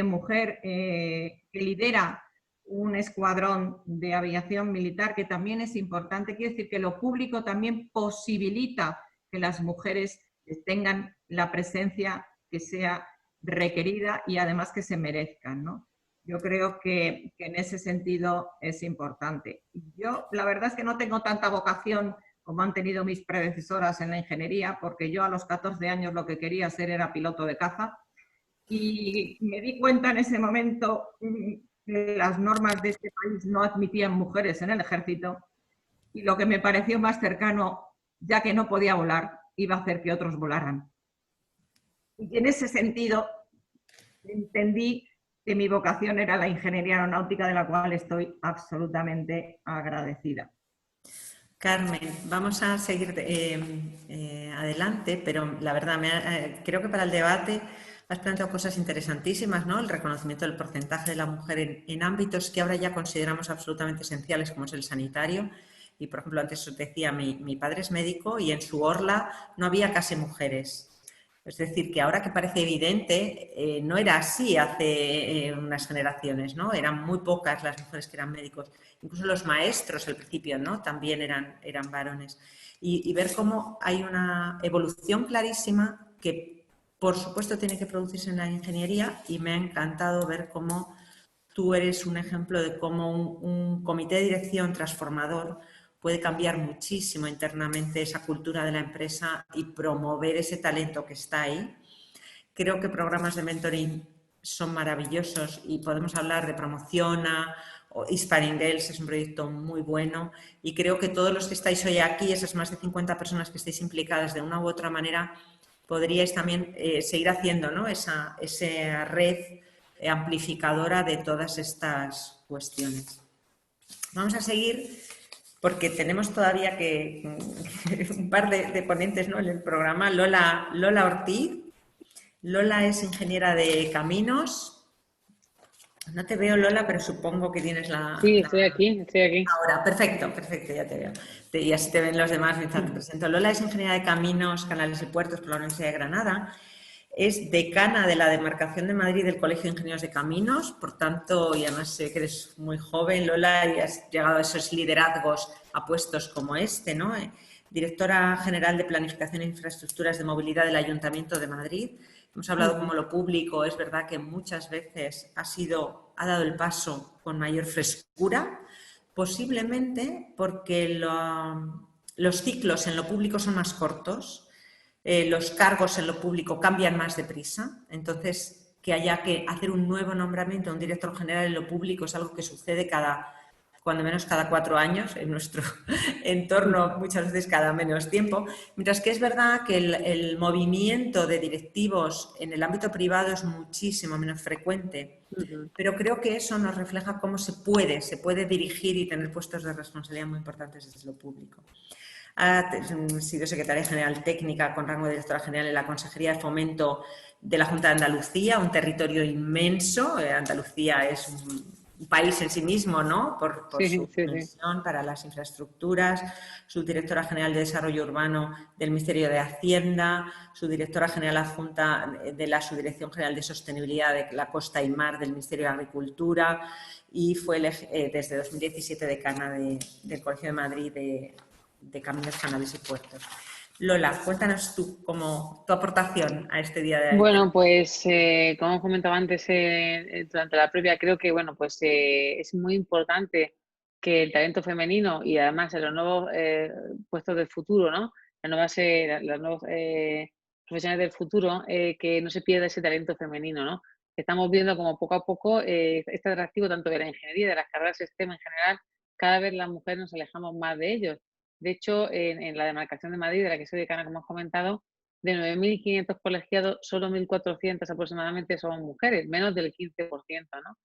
[SPEAKER 6] mujer que lidera un escuadrón de aviación militar, que también es importante. Quiere decir que lo público también posibilita que las mujeres tengan la presencia que sea requerida y además que se merezcan, ¿no? Yo creo que en ese sentido es importante. Yo la verdad es que no tengo tanta vocación como han tenido mis predecesoras en la ingeniería, porque yo a los 14 años lo que quería ser era piloto de caza y me di cuenta en ese momento que las normas de este país no admitían mujeres en el ejército y lo que me pareció más cercano, ya que no podía volar, iba a hacer que otros volaran. Y en ese sentido entendí que mi vocación era la ingeniería aeronáutica, de la cual estoy absolutamente agradecida.
[SPEAKER 3] Carmen, vamos a seguir adelante, pero la verdad, creo que para el debate has planteado cosas interesantísimas, ¿no? El reconocimiento del porcentaje de la mujer en ámbitos que ahora ya consideramos absolutamente esenciales, como es el sanitario. Y, por ejemplo, antes os decía, mi padre es médico y en su orla no había casi mujeres. Es decir, que ahora que parece evidente, no era así hace unas generaciones, ¿no? Eran muy pocas las mujeres que eran médicos. Incluso los maestros al principio, ¿no? También eran varones. Y ver cómo hay una evolución clarísima que, por supuesto, tiene que producirse en la ingeniería, y me ha encantado ver cómo tú eres un ejemplo de cómo un comité de dirección transformador puede cambiar muchísimo internamente esa cultura de la empresa y promover ese talento que está ahí. Creo que programas de mentoring son maravillosos y podemos hablar de Promociona o Inspiring Girls, es un proyecto muy bueno, y creo que todos los que estáis hoy aquí, esas más de 50 personas que estáis implicadas de una u otra manera, podríais también seguir haciendo, ¿no? esa red amplificadora de todas estas cuestiones. Vamos a seguir porque tenemos todavía un par de ponentes, ¿no? en el programa. Lola Ortiz. Lola es ingeniera de caminos. No te veo, Lola, pero supongo que tienes la...
[SPEAKER 7] Sí, estoy aquí.
[SPEAKER 3] Ahora, perfecto, ya te veo. Y así te ven los demás mientras te presento. Lola es ingeniera de caminos, canales y puertos por la Universidad de Granada. Es decana de la demarcación de Madrid del Colegio de Ingenieros de Caminos, por tanto, y además sé que eres muy joven, Lola, y has llegado a esos liderazgos a puestos como este, ¿no? Directora General de Planificación e Infraestructuras de Movilidad del Ayuntamiento de Madrid. Hemos hablado como lo público, es verdad que muchas veces ha dado el paso con mayor frescura, posiblemente porque los ciclos en lo público son más cortos. Los cargos en lo público cambian más deprisa, entonces que haya que hacer un nuevo nombramiento a un director general en lo público es algo que sucede cuando menos cada 4 años, en nuestro entorno muchas veces cada menos tiempo, mientras que es verdad que el movimiento de directivos en el ámbito privado es muchísimo menos frecuente, pero creo que eso nos refleja cómo se puede dirigir y tener puestos de responsabilidad muy importantes desde lo público. Ha sido secretaria general técnica con rango de directora general en la Consejería de Fomento de la Junta de Andalucía, un territorio inmenso. Andalucía es un país en sí mismo, ¿no? Por su dimensión para las infraestructuras, subdirectora general de Desarrollo Urbano del Ministerio de Hacienda, subdirectora general adjunta de la Subdirección General de Sostenibilidad de la Costa y Mar del Ministerio de Agricultura, y fue desde 2017 decana del Colegio de Madrid de Caminos, Canales y Puertos. Lola, cuéntanos tú tu aportación a este día de hoy.
[SPEAKER 7] Bueno, pues como comentaba antes durante la previa, creo que es muy importante que el talento femenino y además en los nuevos puestos del futuro, ¿no? Las nuevas profesionales del futuro, que no se pierda ese talento femenino, ¿no? Estamos viendo como poco a poco este atractivo tanto de la ingeniería, de las carreras STEM en general, cada vez las mujeres nos alejamos más de ellos. De hecho, en la demarcación de Madrid, de la que soy decana, como has comentado, de 9.500 colegiados, solo 1.400 aproximadamente son mujeres, menos del 15%, ¿no?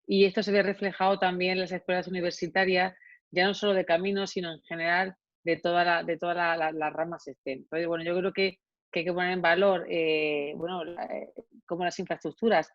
[SPEAKER 7] Y esto se ve reflejado también en las escuelas universitarias, ya no solo de caminos, sino en general de todas las ramas STEM. Entonces, bueno, yo creo que hay que poner en valor, como las infraestructuras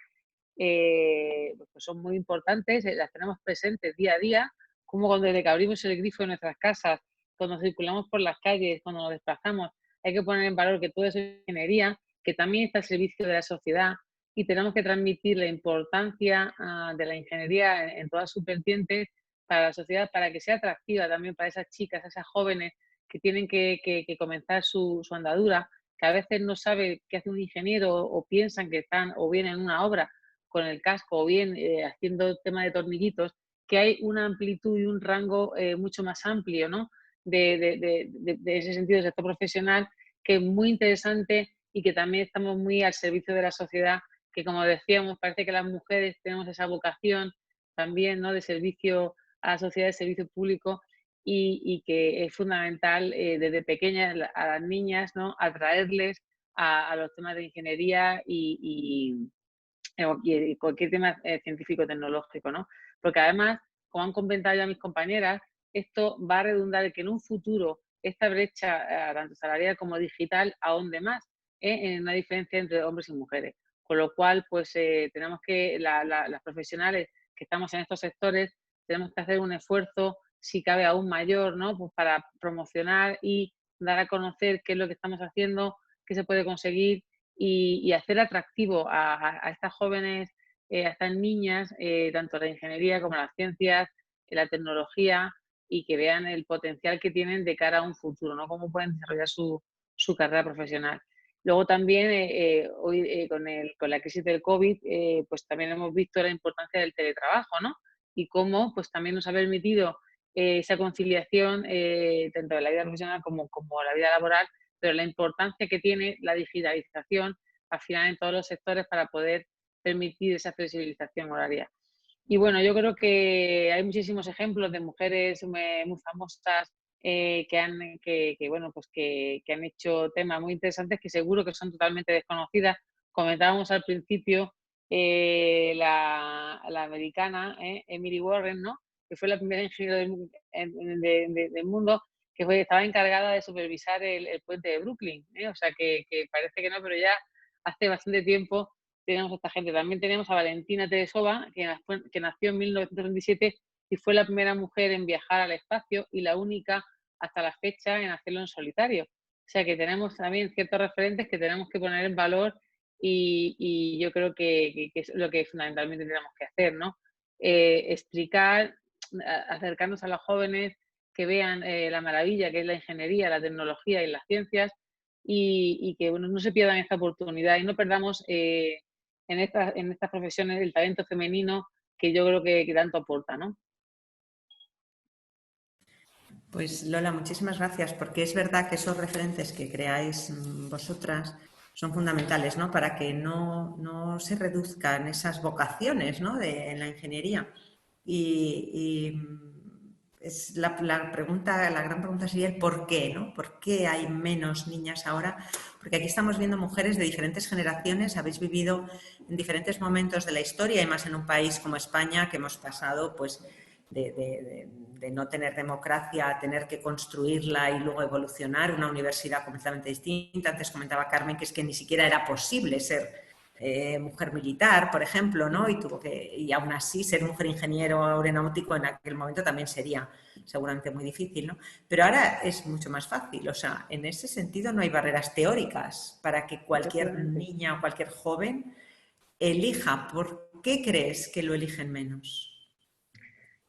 [SPEAKER 7] pues son muy importantes, las tenemos presentes día a día, como desde que abrimos el grifo de nuestras casas, cuando circulamos por las calles, cuando nos desplazamos, hay que poner en valor que toda esa ingeniería, que también está al servicio de la sociedad, y tenemos que transmitir la importancia de la ingeniería en todas sus vertientes para la sociedad, para que sea atractiva también para esas chicas, esas jóvenes que tienen que comenzar su andadura, que a veces no saben qué hace un ingeniero o piensan que están o bien en una obra con el casco o bien haciendo tema de tornillitos, que hay una amplitud y un rango mucho más amplio, ¿no? de ese sentido, del sector profesional, que es muy interesante y que también estamos muy al servicio de la sociedad, que como decíamos, parece que las mujeres tenemos esa vocación también, ¿no? De servicio a la sociedad, de servicio público, y que es fundamental desde pequeñas a las niñas, ¿no? Atraerles a los temas de ingeniería y cualquier tema científico-tecnológico, ¿no? Porque además, como han comentado ya mis compañeras, esto va a redundar en que en un futuro esta brecha, tanto salarial como digital, ahonde más, en una diferencia entre hombres y mujeres. Con lo cual, pues tenemos que, las profesionales que estamos en estos sectores, tenemos que hacer un esfuerzo, si cabe aún mayor, ¿no? Pues para promocionar y dar a conocer qué es lo que estamos haciendo, qué se puede conseguir y hacer atractivo a estas jóvenes, a estas niñas, tanto la ingeniería como las ciencias, la tecnología, y que vean el potencial que tienen de cara a un futuro, ¿no? Cómo pueden desarrollar su carrera profesional. Luego también, hoy con la crisis del COVID, pues también hemos visto la importancia del teletrabajo, ¿no? Y cómo pues también nos ha permitido esa conciliación, tanto de la vida profesional como la vida laboral, pero la importancia que tiene la digitalización al final en todos los sectores para poder permitir esa flexibilización horaria. Y bueno, yo creo que hay muchísimos ejemplos de mujeres muy famosas bueno, pues que han hecho temas muy interesantes que seguro que son totalmente desconocidas. Comentábamos al principio la americana, Emily Warren, ¿no? Que fue la primera ingeniera del mundo que estaba encargada de supervisar el puente de Brooklyn, ¿eh? O sea que parece que no, pero ya hace bastante tiempo tenemos a esta gente. También tenemos a Valentina Tereshova, que nació en 1927 y fue la primera mujer en viajar al espacio y la única hasta la fecha en hacerlo en solitario. O sea que tenemos también ciertos referentes que tenemos que poner en valor y yo creo que es lo que fundamentalmente tenemos que hacer, ¿no? Explicar, acercarnos a los jóvenes, que vean la maravilla que es la ingeniería, la tecnología y las ciencias y que bueno, no se pierdan esta oportunidad y no perdamos en estas profesiones el talento femenino que yo creo que tanto aporta, ¿no?
[SPEAKER 3] Pues Lola, muchísimas gracias, porque es verdad que esos referentes que creáis vosotras son fundamentales, ¿no? Para que no se reduzcan esas vocaciones, ¿no? En la ingeniería. Y es la gran pregunta sería el por qué, ¿no? ¿Por qué hay menos niñas ahora? Porque aquí estamos viendo mujeres de diferentes generaciones, habéis vivido en diferentes momentos de la historia y más en un país como España, que hemos pasado, pues, de no tener democracia a tener que construirla y luego evolucionar, una universidad completamente distinta. Antes comentaba Carmen que es que ni siquiera era posible ser mujer militar, por ejemplo, ¿no? Y aún así ser mujer ingeniero aeronáutico en aquel momento también sería seguramente muy difícil, ¿no? Pero ahora es mucho más fácil, o sea, en ese sentido no hay barreras teóricas para que cualquier niña o cualquier joven elija. ¿Por qué crees que lo eligen menos?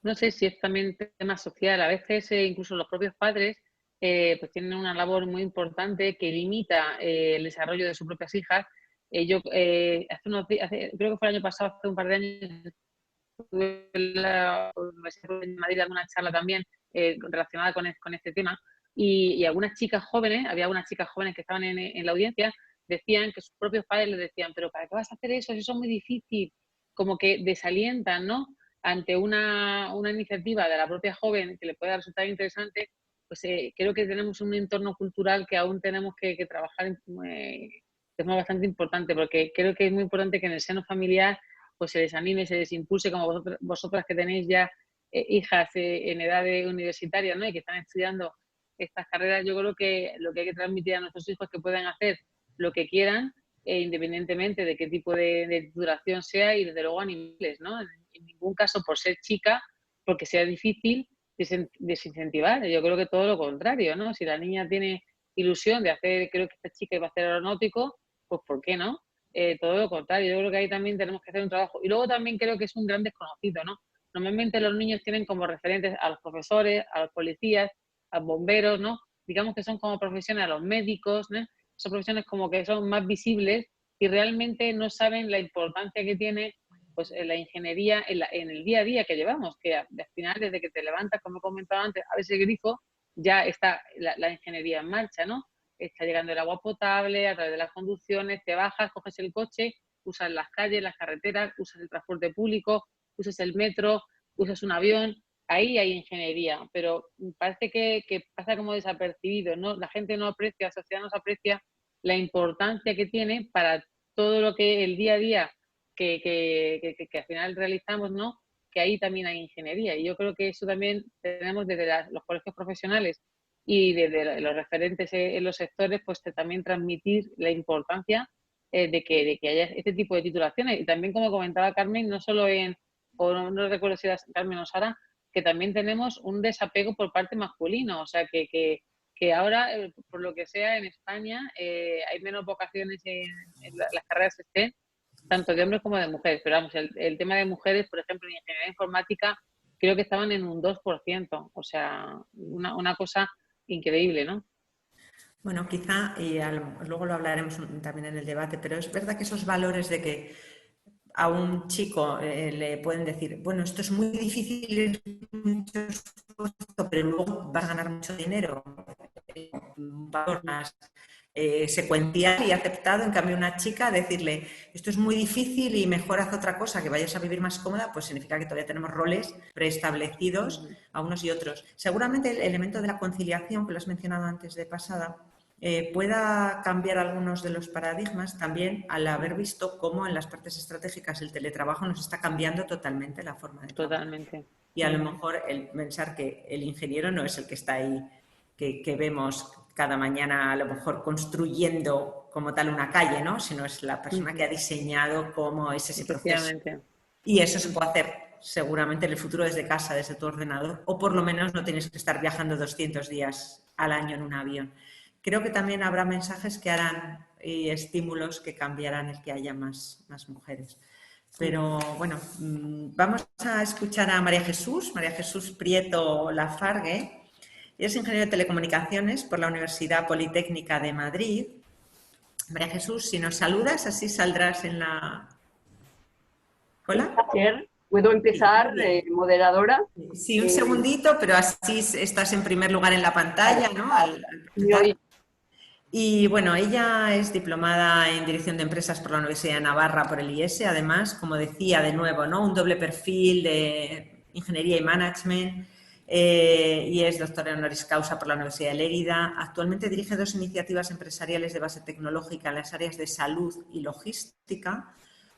[SPEAKER 7] No sé si es también tema social. A veces incluso los propios padres pues tienen una labor muy importante que limita el desarrollo de sus propias hijas. Yo creo que fue el año pasado, hace un par de años, estuve en la Universidad de Madrid dando una charla también relacionada con este tema y algunas chicas jóvenes, había algunas chicas jóvenes que estaban en la audiencia, decían que sus propios padres les decían, pero ¿para qué vas a hacer eso? Eso es muy difícil. Como que desalientan, ¿no? Ante una iniciativa de la propia joven que le pueda resultar interesante, pues creo que tenemos un entorno cultural que aún tenemos que trabajar de forma bastante importante, porque creo que es muy importante que en el seno familiar pues se les anime, se les impulse, como vosotras que tenéis ya hijas en edad universitaria, ¿no? Y que están estudiando estas carreras. Yo creo que lo que hay que transmitir a nuestros hijos es que puedan hacer lo que quieran, independientemente de qué tipo de titulación sea y desde luego a niveles, ¿no? En ningún caso por ser chica, porque sea difícil, desincentivar. Yo creo que todo lo contrario, ¿no? Si la niña tiene ilusión de hacer, creo que esta chica iba a hacer aeronáutico, pues ¿por qué no? Todo lo contrario, yo creo que ahí también tenemos que hacer un trabajo. Y luego también creo que es un gran desconocido, ¿no? Normalmente los niños tienen como referentes a los profesores, a los policías, a los bomberos, ¿no? Digamos que son como profesiones, a los médicos, ¿no? Son profesiones como que son más visibles y realmente no saben la importancia que tiene pues la ingeniería en el día a día que llevamos, que al final desde que te levantas, como he comentado antes, a veces el grifo, ya está la ingeniería en marcha, ¿no? Está llegando el agua potable a través de las conducciones, te bajas, coges el coche, usas las calles, las carreteras, usas el transporte público, usas el metro, usas un avión, ahí hay ingeniería, pero parece que pasa como desapercibido, ¿no? La gente no aprecia, la sociedad no se aprecia la importancia que tiene para todo lo que el día a día que al final realizamos, ¿no? Que ahí también hay ingeniería. Y yo creo que eso también tenemos desde los colegios profesionales y desde los referentes en los sectores, pues también transmitir la importancia de que haya este tipo de titulaciones. Y también, como comentaba Carmen, no solo o no recuerdo si era Carmen o Sara, que también tenemos un desapego por parte masculino. O sea, que ahora, por lo que sea, en España hay menos vocaciones en las carreras STEM, tanto de hombres como de mujeres. Pero vamos, el tema de mujeres, por ejemplo, en ingeniería informática, creo que estaban en un 2%. O sea, una cosa increíble, ¿no?
[SPEAKER 3] Bueno, quizá, y luego lo hablaremos también en el debate, pero es verdad que esos valores de que a un chico le pueden decir, bueno, esto es muy difícil, mucho esfuerzo, pero luego vas a ganar mucho dinero, un valor más secuencial y aceptado. En cambio, una chica decirle, esto es muy difícil y mejor haz otra cosa, que vayas a vivir más cómoda, pues significa que todavía tenemos roles preestablecidos a unos y otros. Seguramente el elemento de la conciliación, que lo has mencionado antes de pasada, pueda cambiar algunos de los paradigmas también al haber visto cómo en las partes estratégicas el teletrabajo nos está cambiando totalmente la forma de trabajar.
[SPEAKER 7] Totalmente.
[SPEAKER 3] Y a lo mejor el pensar que el ingeniero no es el que está ahí, que vemos cada mañana a lo mejor construyendo como tal una calle, ¿no? Sino es la persona que ha diseñado cómo es ese proceso. Y eso se puede hacer seguramente en el futuro desde casa, desde tu ordenador, o por lo menos no tienes que estar viajando 200 días al año en un avión. Creo que también habrá mensajes que harán y estímulos que cambiarán el que haya más mujeres. Pero bueno, vamos a escuchar a María Jesús Prieto Lafargue. Ella es ingeniera de telecomunicaciones por la Universidad Politécnica de Madrid. María Jesús, si nos saludas, así saldrás en la... ¿Hola?
[SPEAKER 8] ¿Puedo empezar, moderadora?
[SPEAKER 3] Sí, un segundito, pero así estás en primer lugar en la pantalla, ¿no? Y bueno, ella es diplomada en Dirección de Empresas por la Universidad de Navarra, por el IES, además, como decía, de nuevo, ¿no? Un doble perfil de Ingeniería y Management, y es doctora honoris causa por la Universidad de Lérida. Actualmente dirige 2 iniciativas empresariales de base tecnológica en las áreas de salud y logística.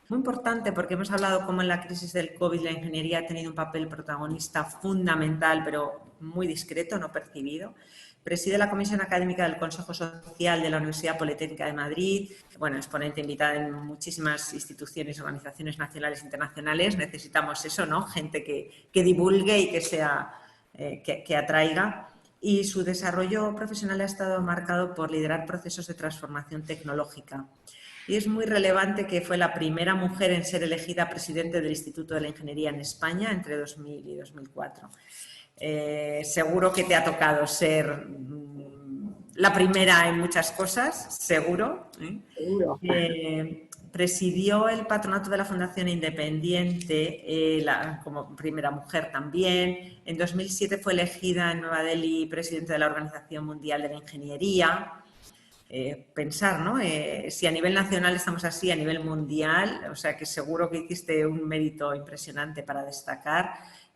[SPEAKER 3] Muy importante porque hemos hablado cómo en la crisis del COVID la ingeniería ha tenido un papel protagonista fundamental, pero muy discreto, no percibido. Preside la Comisión Académica del Consejo Social de la Universidad Politécnica de Madrid. Bueno, es ponente invitada en muchísimas instituciones y organizaciones nacionales e internacionales. Necesitamos eso, ¿no? Gente que divulgue y que sea, que atraiga. Y su desarrollo profesional ha estado marcado por liderar procesos de transformación tecnológica. Y es muy relevante que fue la primera mujer en ser elegida presidente del Instituto de la Ingeniería en España entre 2000 y 2004. Seguro que te ha tocado ser la primera en muchas cosas, seguro.
[SPEAKER 8] Seguro.
[SPEAKER 3] Presidió el patronato de la Fundación Independiente como primera mujer también. En 2007 fue elegida en Nueva Delhi presidente de la Organización Mundial de la Ingeniería. Pensar, ¿no? Si a nivel nacional estamos así, a nivel mundial, o sea que seguro que hiciste un mérito impresionante para destacar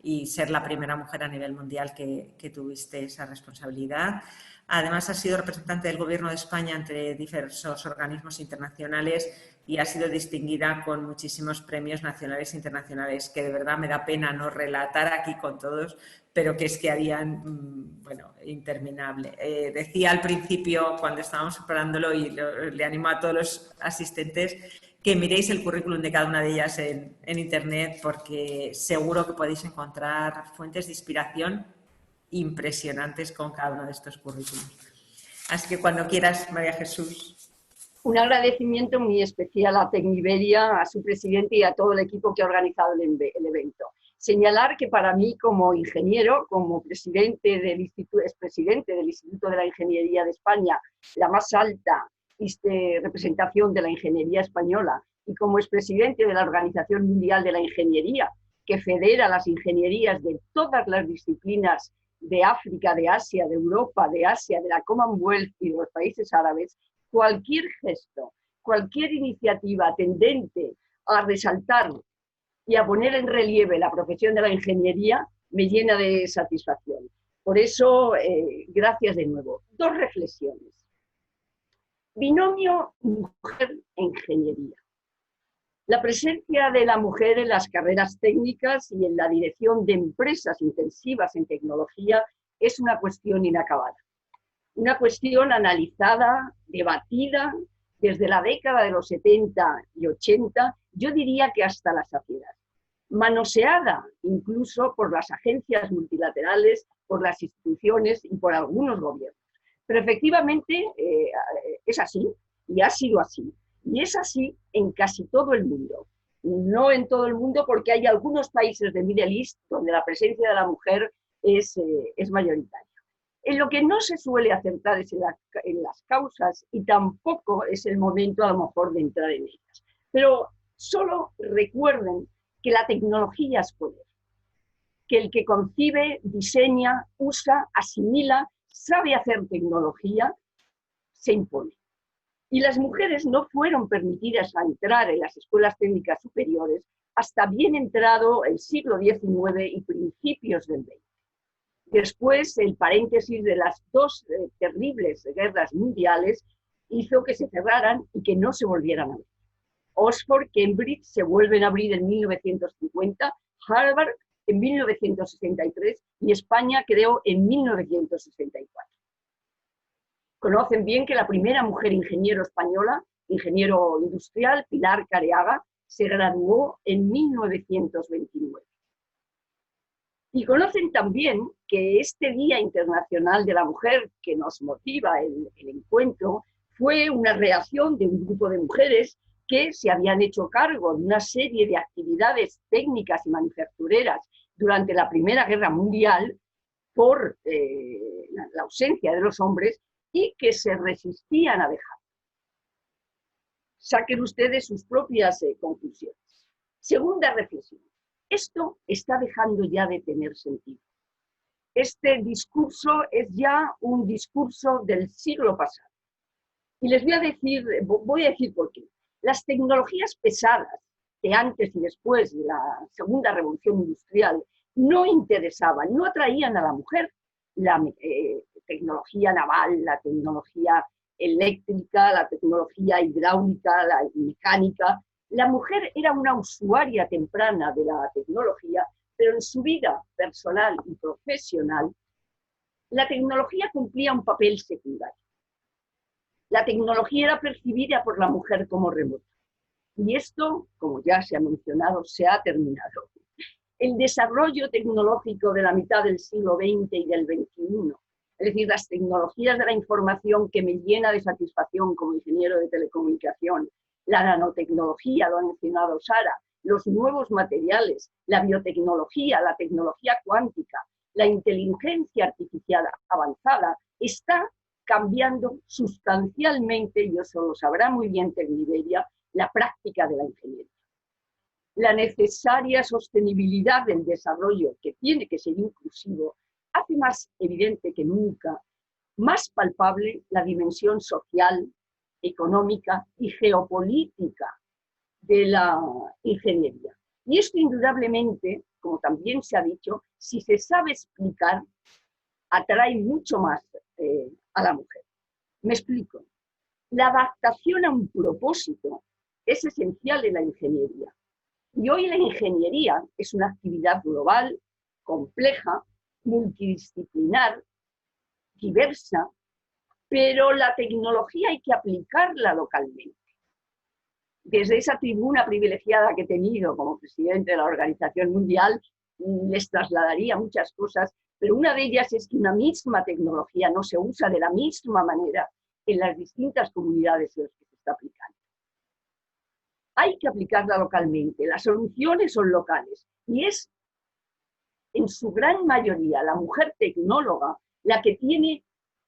[SPEAKER 3] y ser la primera mujer a nivel mundial que tuviste esa responsabilidad. Además, ha sido representante del Gobierno de España ante diversos organismos internacionales y ha sido distinguida con muchísimos premios nacionales e internacionales, que de verdad me da pena no relatar aquí con todos, pero que es que harían, bueno, interminable. Decía al principio, cuando estábamos preparándolo, y le animo a todos los asistentes, que miréis el currículum de cada una de ellas en Internet, porque seguro que podéis encontrar fuentes de inspiración impresionantes con cada uno de estos currículums. Así que cuando quieras, María Jesús.
[SPEAKER 8] Un agradecimiento muy especial a Tecniberia, a su presidente y a todo el equipo que ha organizado el evento. Señalar que para mí, como ingeniero, como expresidente del Instituto de la Ingeniería de España, la más alta representación de la ingeniería española, y como expresidente de la Organización Mundial de la Ingeniería, que federa las ingenierías de todas las disciplinas de África, de Asia, de Europa, de Asia, de la Commonwealth y de los países árabes, cualquier gesto, cualquier iniciativa tendente a resaltar y a poner en relieve la profesión de la ingeniería me llena de satisfacción. Por eso, gracias de nuevo. 2 reflexiones. Binomio mujer-ingeniería. La presencia de la mujer en las carreras técnicas y en la dirección de empresas intensivas en tecnología es una cuestión inacabada. Una cuestión analizada, debatida desde la década de los 70 y 80, yo diría que hasta la saciedad. Manoseada incluso por las agencias multilaterales, por las instituciones y por algunos gobiernos. Pero efectivamente es así y ha sido así. Y es así en casi todo el mundo. No en todo el mundo porque hay algunos países de Middle East donde la presencia de la mujer es mayoritaria. En lo que no se suele acertar es en las causas y tampoco es el momento a lo mejor de entrar en ellas. Pero solo recuerden que la tecnología es poder, que el que concibe, diseña, usa, asimila, sabe hacer tecnología, se impone. Y las mujeres no fueron permitidas a entrar en las escuelas técnicas superiores hasta bien entrado el siglo XIX y principios del XX. Después, el paréntesis de las dos terribles guerras mundiales hizo que se cerraran y que no se volvieran a abrir. Oxford, Cambridge se vuelven a abrir en 1950, Harvard en 1963 y España, creo, en 1964. Conocen bien que la primera mujer ingeniero española, ingeniero industrial, Pilar Careaga, se graduó en 1929. Y conocen también que este Día Internacional de la Mujer que nos motiva el encuentro fue una reacción de un grupo de mujeres que se habían hecho cargo de una serie de actividades técnicas y manufactureras durante la Primera Guerra Mundial por la ausencia de los hombres y que se resistían a dejar. Saquen ustedes sus propias conclusiones. Segunda reflexión. Esto está dejando ya de tener sentido. Este discurso es ya un discurso del siglo pasado. Y les voy a decir por qué. Las tecnologías pesadas de antes y después de la Segunda Revolución Industrial no interesaban, no atraían a la mujer. La tecnología naval, la tecnología eléctrica, la tecnología hidráulica, la mecánica. La mujer era una usuaria temprana de la tecnología, pero en su vida personal y profesional, la tecnología cumplía un papel secundario. La tecnología era percibida por la mujer como remota. Y esto, como ya se ha mencionado, se ha terminado. El desarrollo tecnológico de la mitad del siglo XX y del XXI, es decir, las tecnologías de la información que me llena de satisfacción como ingeniero de telecomunicación, la nanotecnología, lo ha mencionado Sara, los nuevos materiales, la biotecnología, la tecnología cuántica, la inteligencia artificial avanzada, está cambiando sustancialmente, y eso lo sabrá muy bien Tecniveria, la práctica de la ingeniería. La necesaria sostenibilidad del desarrollo, que tiene que ser inclusivo, hace más evidente que nunca, más palpable la dimensión social, económica y geopolítica de la ingeniería. Y esto indudablemente, como también se ha dicho, si se sabe explicar, atrae mucho más a la mujer. Me explico. La adaptación a un propósito es esencial en la ingeniería. Y hoy la ingeniería es una actividad global, compleja, multidisciplinar, diversa, pero la tecnología hay que aplicarla localmente. Desde esa tribuna privilegiada que he tenido como presidente de la Organización Mundial, les trasladaría muchas cosas, pero una de ellas es que una misma tecnología no se usa de la misma manera en las distintas comunidades en las que se está aplicando. Hay que aplicarla localmente, las soluciones son locales y es en su gran mayoría la mujer tecnóloga la que tiene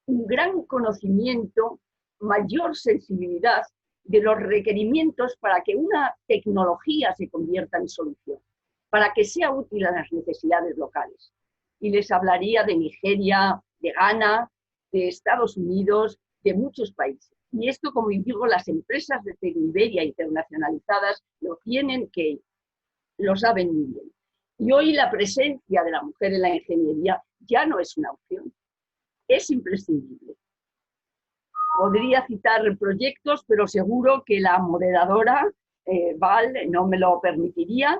[SPEAKER 8] un gran conocimiento, mayor sensibilidad de los requerimientos para que una tecnología se convierta en solución, para que sea útil a las necesidades locales. Y les hablaría de Nigeria, de Ghana, de Estados Unidos, de muchos países. Y esto, como digo, las empresas de Tecniveria internacionalizadas lo saben muy bien. Y hoy la presencia de la mujer en la ingeniería ya no es una opción, es imprescindible. podría citar proyectos, pero seguro que la moderadora, Val, no me lo permitiría.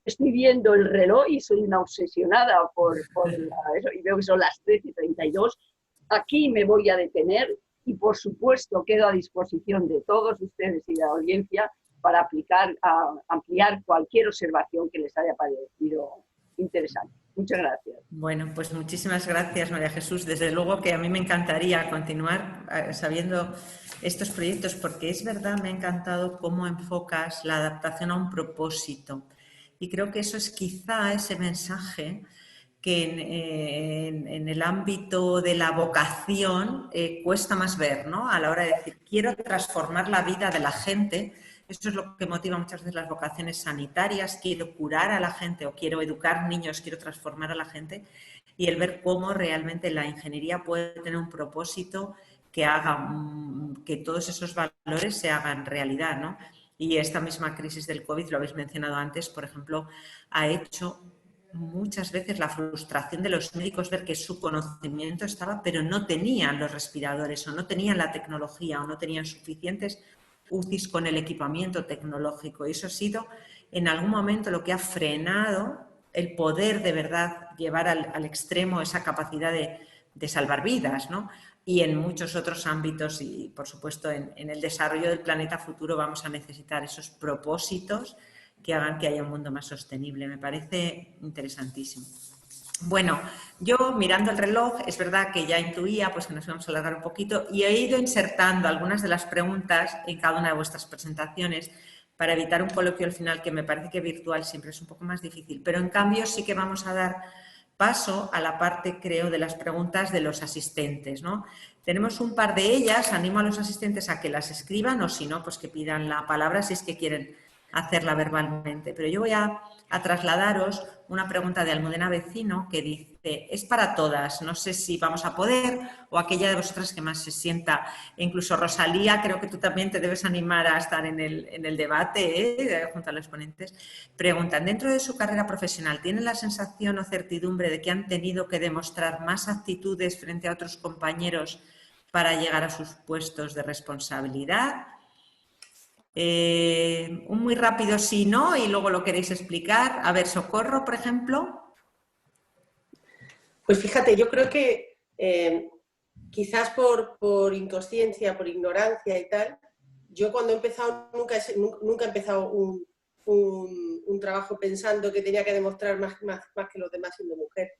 [SPEAKER 8] Estoy viendo el reloj y soy una obsesionada por eso, y veo que son las 13:32. Aquí me voy a detener y, por supuesto, quedo a disposición de todos ustedes y de la audiencia para ampliar cualquier observación que les haya parecido interesante. Muchas gracias.
[SPEAKER 3] Bueno, pues muchísimas gracias, María Jesús. Desde luego que a mí me encantaría continuar sabiendo estos proyectos, porque es verdad, me ha encantado cómo enfocas la adaptación a un propósito. Y creo que eso es quizá ese mensaje que en el ámbito de la vocación cuesta más ver, ¿no? A la hora de decir, quiero transformar la vida de la gente. Eso es lo que motiva muchas veces las vocaciones sanitarias. Quiero curar a la gente o quiero educar niños, quiero transformar a la gente. Y el ver cómo realmente la ingeniería puede tener un propósito que haga que todos esos valores se hagan realidad, ¿no? Y esta misma crisis del COVID, lo habéis mencionado antes, por ejemplo, ha hecho muchas veces la frustración de los médicos ver que su conocimiento estaba, pero no tenían los respiradores o no tenían la tecnología o no tenían suficientes UCIs con el equipamiento tecnológico. Y eso ha sido en algún momento lo que ha frenado el poder de verdad llevar al extremo esa capacidad de salvar vidas, ¿no? Y en muchos otros ámbitos y, por supuesto, en el desarrollo del planeta futuro vamos a necesitar esos propósitos que hagan que haya un mundo más sostenible. Me parece interesantísimo. Bueno, yo mirando el reloj, es verdad que ya intuía pues, que nos íbamos a alargar un poquito y he ido insertando algunas de las preguntas en cada una de vuestras presentaciones para evitar un coloquio al final que me parece que virtual siempre es un poco más difícil, pero en cambio sí que vamos a dar paso a la parte, creo, de las preguntas de los asistentes, ¿no? Tenemos un par de ellas, animo a los asistentes a que las escriban o si no, pues que pidan la palabra si es que quieren hacerla verbalmente. Pero yo voy a trasladaros una pregunta de Almudena Vecino que dice, es para todas, no sé si vamos a poder o aquella de vosotras que más se sienta. E incluso Rosalía, creo que tú también te debes animar a estar en el debate junto a los ponentes. Preguntan, dentro de su carrera profesional, ¿tienen la sensación o certidumbre de que han tenido que demostrar más actitudes frente a otros compañeros para llegar a sus puestos de responsabilidad? Un muy rápido sí, no, y luego lo queréis explicar. A ver, Socorro, por ejemplo.
[SPEAKER 4] Pues fíjate, yo creo que quizás por inconsciencia, por ignorancia y tal, yo cuando he empezado, nunca he empezado un trabajo pensando que tenía que demostrar más que los demás siendo mujer.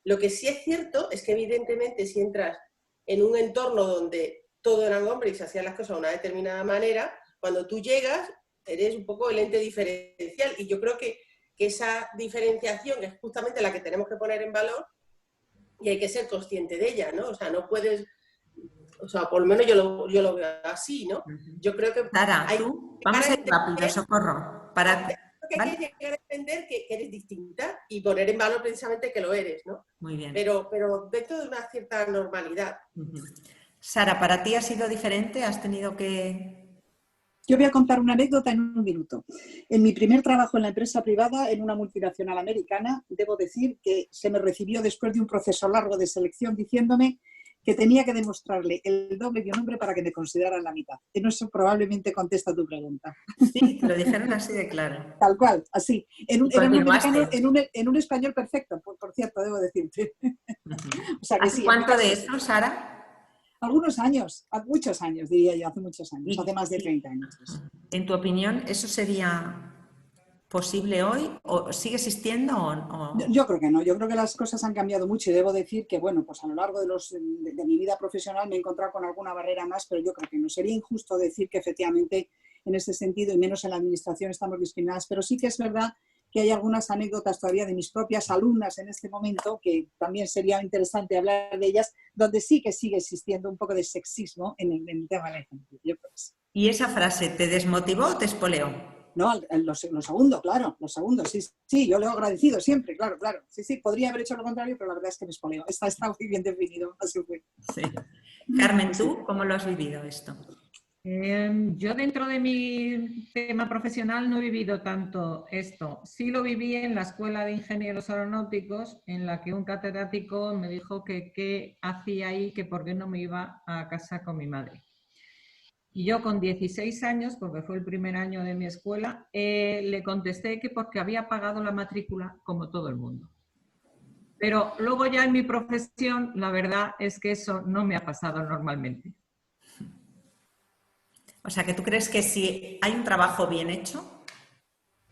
[SPEAKER 4] Lo que sí es cierto es que evidentemente si entras en un entorno donde todo eran hombres y se hacían las cosas de una determinada manera, cuando tú llegas, eres un poco el ente diferencial y yo creo que esa diferenciación es justamente la que tenemos que poner en valor y hay que ser consciente de ella, ¿no? O sea, no puedes, o sea, por lo menos yo lo veo así, ¿no? Yo creo que...
[SPEAKER 3] Sara, vamos a ir rápido, Socorro.
[SPEAKER 4] ¿Vale? Hay que llegar a entender que eres distinta y poner en valor precisamente que lo eres, ¿no?
[SPEAKER 3] Muy bien.
[SPEAKER 4] Pero dentro de una cierta normalidad.
[SPEAKER 3] Sara, ¿para ti ha sido diferente? ¿Has tenido que...?
[SPEAKER 5] Yo voy a contar una anécdota en un minuto. En mi primer trabajo en la empresa privada, en una multinacional americana, debo decir que se me recibió después de un proceso largo de selección diciéndome que tenía que demostrarle el doble de un hombre para que me consideraran la mitad. En eso probablemente contesta tu pregunta.
[SPEAKER 3] Sí, lo dijeron así de claro.
[SPEAKER 5] Tal cual, así. En un español perfecto, por cierto, debo decirte. O sea que
[SPEAKER 3] ¿Hace
[SPEAKER 5] sí,
[SPEAKER 3] cuánto de eso, Sara?
[SPEAKER 5] Algunos años, muchos años, diría yo, hace muchos años, hace más de 30 años.
[SPEAKER 3] En tu opinión, ¿eso sería posible hoy? ¿O sigue existiendo? O...
[SPEAKER 5] Yo creo que no, yo creo que las cosas han cambiado mucho y debo decir que, bueno, pues a lo largo de mi vida profesional me he encontrado con alguna barrera más, pero yo creo que no sería injusto decir que efectivamente en este sentido, y menos en la administración, estamos discriminadas, pero sí que es verdad que hay algunas anécdotas todavía de mis propias alumnas en este momento, que también sería interesante hablar de ellas, donde sí que sigue existiendo un poco de sexismo en el tema de la ingeniería. Yo creo que sí.
[SPEAKER 3] ¿Y esa frase te desmotivó o te espoleó?
[SPEAKER 5] No, lo segundo, claro, lo segundo, sí, yo lo he agradecido siempre, claro, sí, podría haber hecho lo contrario, pero la verdad es que me espoleó. Está muy bien definido, así fue.
[SPEAKER 3] Sí. Carmen, ¿tú cómo lo has vivido esto?
[SPEAKER 6] Yo dentro de mi tema profesional no he vivido tanto esto. Sí lo viví en la Escuela de Ingenieros Aeronáuticos, en la que un catedrático me dijo que qué hacía ahí, que por qué no me iba a casa con mi madre. Y yo con 16 años, porque fue el primer año de mi escuela, le contesté que porque había pagado la matrícula como todo el mundo. Pero luego ya en mi profesión, la verdad es que eso no me ha pasado normalmente.
[SPEAKER 3] O sea, que tú crees que si hay un trabajo bien hecho,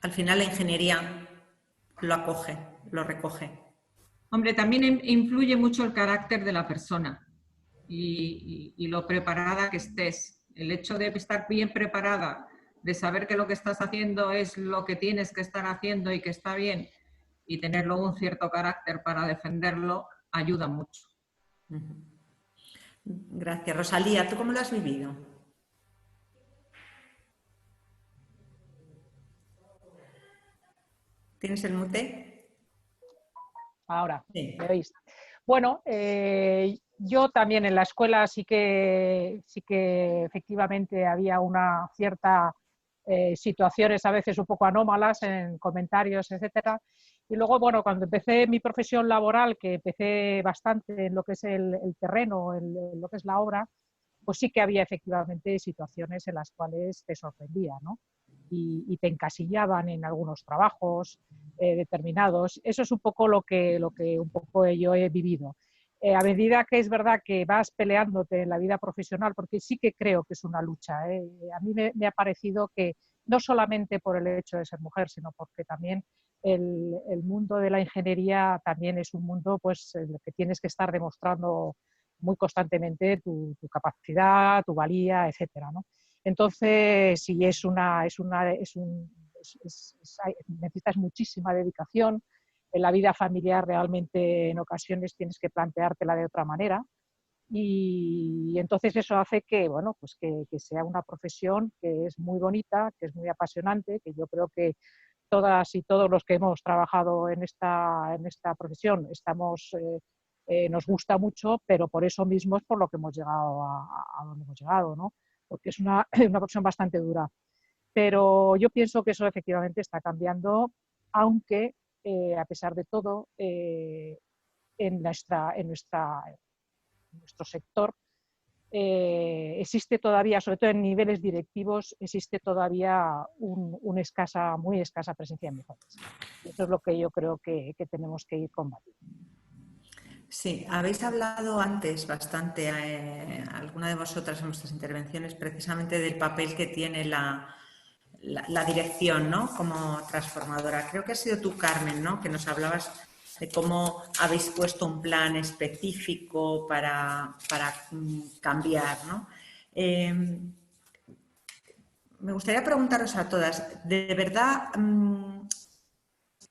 [SPEAKER 3] al final la ingeniería lo acoge, lo recoge.
[SPEAKER 6] Hombre, también influye mucho el carácter de la persona y lo preparada que estés. El hecho de estar bien preparada, de saber que lo que estás haciendo es lo que tienes que estar haciendo y que está bien, y tener luego un cierto carácter para defenderlo, ayuda mucho.
[SPEAKER 3] Gracias. Rosalía, ¿tú cómo lo has vivido? ¿Tienes el mute?
[SPEAKER 2] Ahora,
[SPEAKER 3] Sí.
[SPEAKER 2] ¿me oís? Bueno, yo también en la escuela sí que efectivamente había una cierta situaciones a veces un poco anómalas en comentarios, etcétera. Y luego, bueno, cuando empecé mi profesión laboral, que empecé bastante en lo que es el terreno, en lo que es la obra, pues sí que había efectivamente situaciones en las cuales te sorprendía, ¿no? Y te encasillaban en algunos trabajos determinados. Eso es un poco lo que un poco yo he vivido. A medida que es verdad que vas peleándote en la vida profesional, porque sí que creo que es una lucha. A mí me ha parecido que no solamente por el hecho de ser mujer, sino porque también el mundo de la ingeniería también es un mundo pues, en el que tienes que estar demostrando muy constantemente tu capacidad, tu valía, etcétera, ¿no? Entonces, sí, necesitas muchísima dedicación. En la vida familiar realmente en ocasiones tienes que planteártela de otra manera. Y entonces eso hace que, bueno, pues que sea una profesión que es muy bonita, que es muy apasionante, que yo creo que todas y todos los que hemos trabajado en esta profesión nos gusta mucho, pero por eso mismo es por lo que hemos llegado a donde hemos llegado, ¿no? Porque es una profesión bastante dura. Pero yo pienso que eso efectivamente está cambiando, aunque a pesar de todo, en nuestro sector existe todavía, sobre todo en niveles directivos, existe todavía muy escasa presencia de mujeres. Eso es lo que yo creo que tenemos que ir combatiendo.
[SPEAKER 3] Sí, habéis hablado antes bastante, alguna de vosotras en vuestras intervenciones, precisamente del papel que tiene la dirección, ¿no? Como transformadora. Creo que ha sido tú, Carmen, ¿no? Que nos hablabas de cómo habéis puesto un plan específico para cambiar, ¿no? Me gustaría preguntaros a todas, ¿de verdad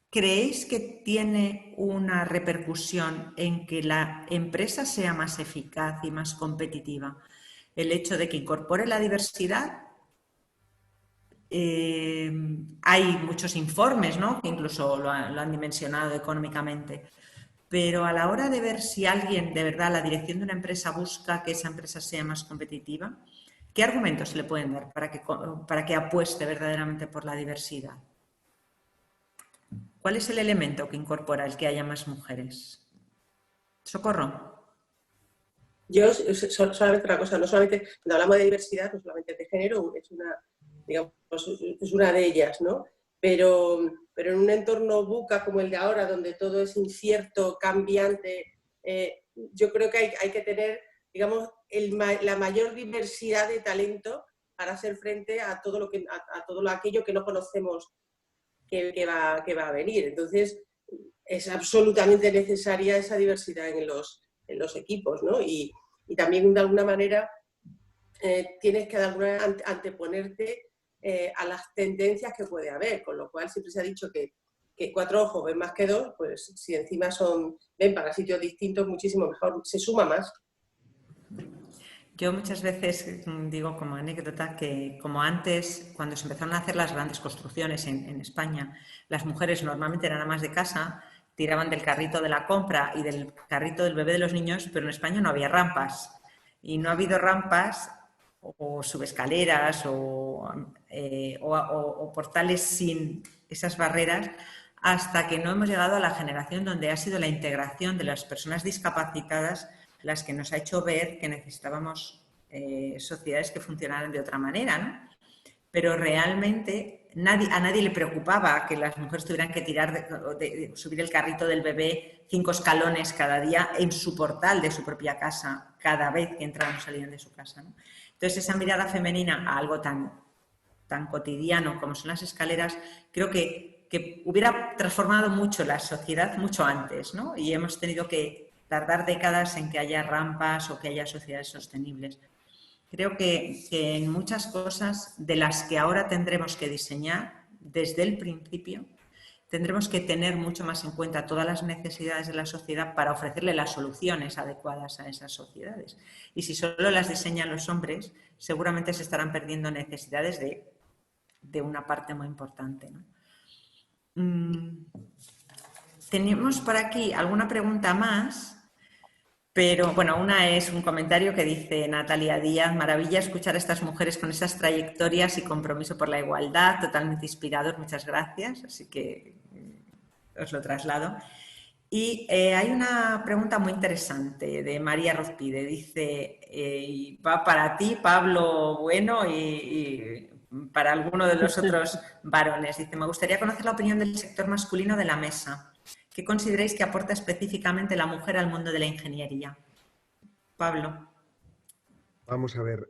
[SPEAKER 3] creéis que tiene una repercusión en que la empresa sea más eficaz y más competitiva el hecho de que incorpore la diversidad? Hay muchos informes, ¿no? Que incluso lo han dimensionado económicamente, pero a la hora de ver si alguien, de verdad, la dirección de una empresa busca que esa empresa sea más competitiva, ¿qué argumentos se le pueden dar para que apueste verdaderamente por la diversidad? ¿Cuál es el elemento que incorpora el que haya más mujeres? Socorro.
[SPEAKER 4] Yo solamente una cosa, no solamente cuando hablamos de diversidad, no solamente de género, es una de ellas, ¿no? Pero en un entorno buca como el de ahora, donde todo es incierto, cambiante, yo creo que hay que tener, digamos, la mayor diversidad de talento para hacer frente a todo aquello que no conocemos que va a venir. Entonces, es absolutamente necesaria esa diversidad en los equipos, ¿no? Y también, de alguna manera, tienes que de alguna manera anteponerte a las tendencias que puede haber, con lo cual siempre se ha dicho que 4 ojos ven más que 2, pues si encima ven para sitios distintos, muchísimo mejor, se suma más.
[SPEAKER 3] Yo muchas veces digo como anécdota que como antes, cuando se empezaron a hacer las grandes construcciones en España, las mujeres normalmente eran amas de casa, tiraban del carrito de la compra y del carrito del bebé de los niños, pero en España no había rampas. Y no ha habido rampas o subescaleras o portales sin esas barreras, hasta que no hemos llegado a la generación donde ha sido la integración de las personas discapacitadas las que nos ha hecho ver que necesitábamos sociedades que funcionaran de otra manera, ¿no? Pero realmente a nadie le preocupaba que las mujeres tuvieran que subir el carrito del bebé 5 escalones cada día en su portal de su propia casa, cada vez que entraban o salían de su casa, ¿no? Entonces, esa mirada femenina a algo tan cotidiano como son las escaleras, creo que hubiera transformado mucho la sociedad mucho antes, ¿no? Y hemos tenido que tardar décadas en que haya rampas o que haya sociedades sostenibles. Creo que en muchas cosas de las que ahora tendremos que diseñar desde el principio, tendremos que tener mucho más en cuenta todas las necesidades de la sociedad para ofrecerle las soluciones adecuadas a esas sociedades. Y si solo las diseñan los hombres, seguramente se estarán perdiendo necesidades de una parte muy importante, ¿no? Tenemos por aquí alguna pregunta más. Pero, bueno, una es un comentario que dice Natalia Díaz: maravilla escuchar a estas mujeres con esas trayectorias y compromiso por la igualdad, totalmente inspirador, muchas gracias, así que os lo traslado. Y hay una pregunta muy interesante de María Rozpide, dice, y va para ti, Pablo Bueno, y para alguno de los otros varones, dice: me gustaría conocer la opinión del sector masculino de la mesa. ¿Qué consideráis que aporta específicamente la mujer al mundo de la ingeniería? Pablo.
[SPEAKER 1] Vamos a ver.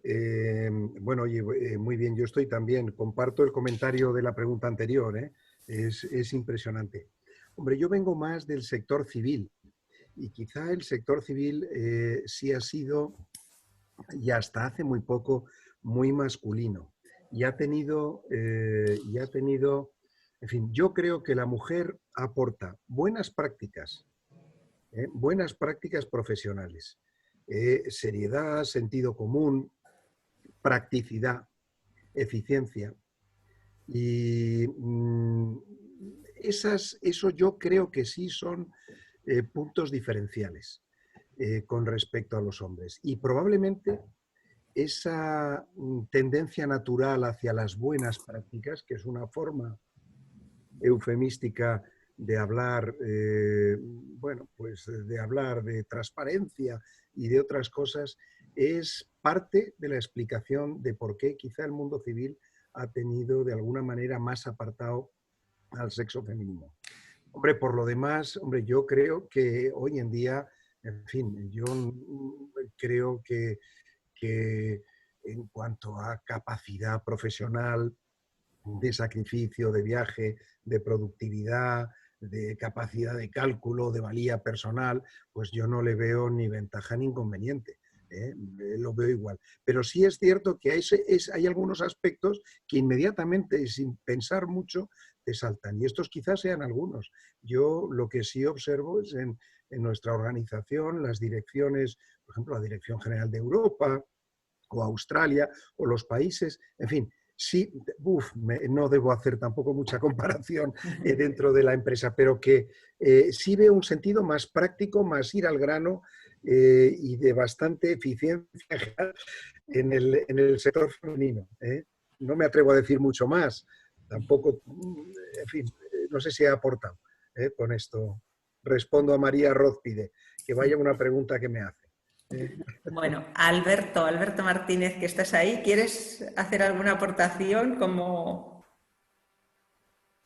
[SPEAKER 1] Bueno, oye, muy bien. Yo estoy también, comparto el comentario de la pregunta anterior, ¿eh? Es impresionante. Hombre, yo vengo más del sector civil y quizá el sector civil sí ha sido, y hasta hace muy poco, muy masculino. Y ha tenido, en fin, yo creo que la mujer aporta buenas prácticas profesionales, seriedad, sentido común, practicidad, eficiencia. Y eso yo creo que sí son puntos diferenciales con respecto a los hombres. Y probablemente esa tendencia natural hacia las buenas prácticas, que es una forma eufemística de hablar, bueno, pues de hablar de transparencia y de otras cosas, es parte de la explicación de por qué quizá el mundo civil ha tenido de alguna manera más apartado al sexo femenino. Hombre, por lo demás, hombre, yo creo que hoy en día, en fin, yo creo que en cuanto a capacidad profesional, de sacrificio, de viaje, de productividad, de capacidad de cálculo, de valía personal, pues yo no le veo ni ventaja ni inconveniente. Lo veo igual. Pero sí es cierto que hay algunos aspectos que inmediatamente, sin pensar mucho, te saltan. Y estos quizás sean algunos. Yo lo que sí observo es en nuestra organización, las direcciones, por ejemplo, la Dirección General de Europa o Australia o los países, en fin, sí, no debo hacer tampoco mucha comparación dentro de la empresa, pero que sí veo un sentido más práctico, más ir al grano y de bastante eficiencia en el sector femenino. No me atrevo a decir mucho más, tampoco, en fin, no sé si he aportado con esto. Respondo a María Rozpide, que vaya una pregunta que me hace.
[SPEAKER 3] Bueno, Alberto Martínez, que estás ahí, ¿quieres hacer alguna aportación como...?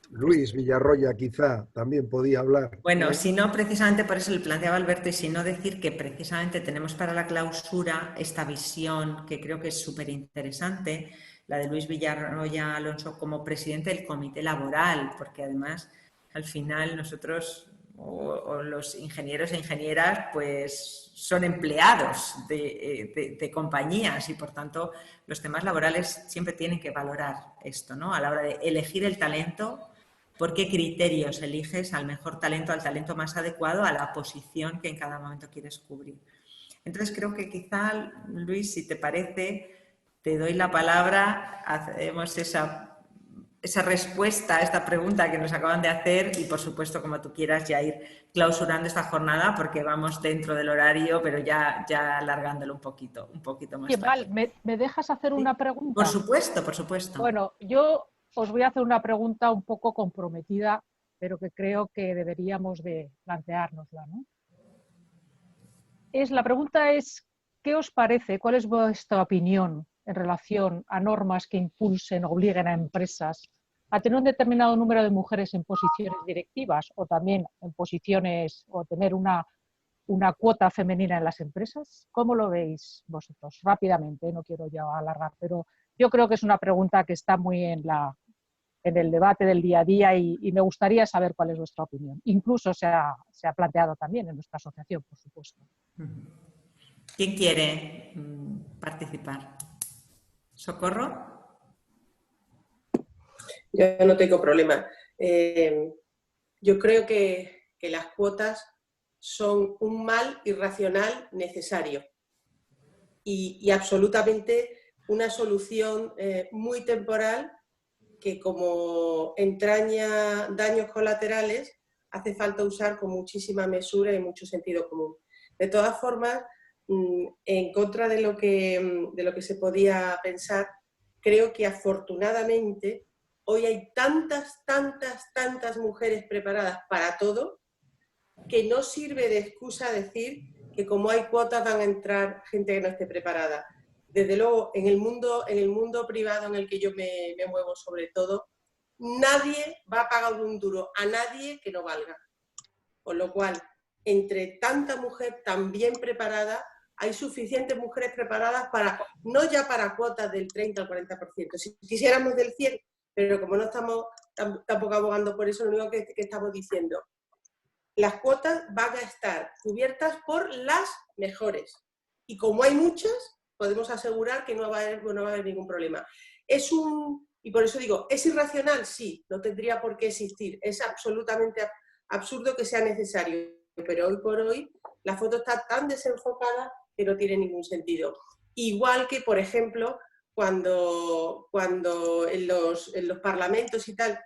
[SPEAKER 1] Luis Villarroya quizá también podía hablar.
[SPEAKER 3] Bueno, si no, precisamente por eso le planteaba Alberto, y si no decir que precisamente tenemos para la clausura esta visión que creo que es súper interesante, la de Luis Villarroya Alonso como presidente del comité laboral, porque además al final nosotros o los ingenieros e ingenieras pues son empleados de compañías y por tanto los temas laborales siempre tienen que valorar esto, ¿no? A la hora de elegir el talento, ¿por qué criterios eliges al mejor talento, al talento más adecuado a la posición que en cada momento quieres cubrir? Entonces creo que quizá, Luis, si te parece, te doy la palabra, hacemos esa esa respuesta a esta pregunta que nos acaban de hacer y, por supuesto, como tú quieras, ya ir clausurando esta jornada porque vamos dentro del horario, pero ya alargándolo un poquito más tarde.
[SPEAKER 2] Val, ¿me dejas hacer una pregunta?
[SPEAKER 3] Por supuesto, por supuesto.
[SPEAKER 2] Bueno, yo os voy a hacer una pregunta un poco comprometida, pero que creo que deberíamos de planteárnosla, ¿no? La pregunta es, ¿qué os parece? ¿Cuál es vuestra opinión en relación a normas que impulsen, obliguen a empresas a tener un determinado número de mujeres en posiciones directivas o también en posiciones o tener una cuota femenina en las empresas? ¿Cómo lo veis vosotros? Rápidamente, no quiero ya alargar, pero yo creo que es una pregunta que está muy en el debate del día a día y me gustaría saber cuál es vuestra opinión. Incluso se ha planteado también en nuestra asociación, por supuesto.
[SPEAKER 3] ¿Quién quiere participar? ¿Socorro?
[SPEAKER 4] Yo no tengo problema. Yo creo que las cuotas son un mal irracional necesario y absolutamente una solución muy temporal que, como entraña daños colaterales, hace falta usar con muchísima mesura y mucho sentido común. De todas formas, en contra de lo que se podía pensar, creo que afortunadamente hoy hay tantas mujeres preparadas para todo que no sirve de excusa decir que como hay cuotas van a entrar gente que no esté preparada. Desde luego, en el mundo privado en el que yo me muevo sobre todo, nadie va a pagar un duro a nadie que no valga. Con lo cual, entre tanta mujer tan bien preparada, hay suficientes mujeres preparadas no ya para cuotas del 30 al 40%, si quisiéramos del 100%, pero como no estamos tampoco abogando por eso, lo único que estamos diciendo, las cuotas van a estar cubiertas por las mejores. Y como hay muchas, podemos asegurar que no va a haber ningún problema. Y por eso digo, ¿es irracional? Sí, no tendría por qué existir. Es absolutamente absurdo que sea necesario. Pero hoy por hoy la foto está tan desenfocada que no tiene ningún sentido. Igual que, por ejemplo, cuando en los parlamentos y tal,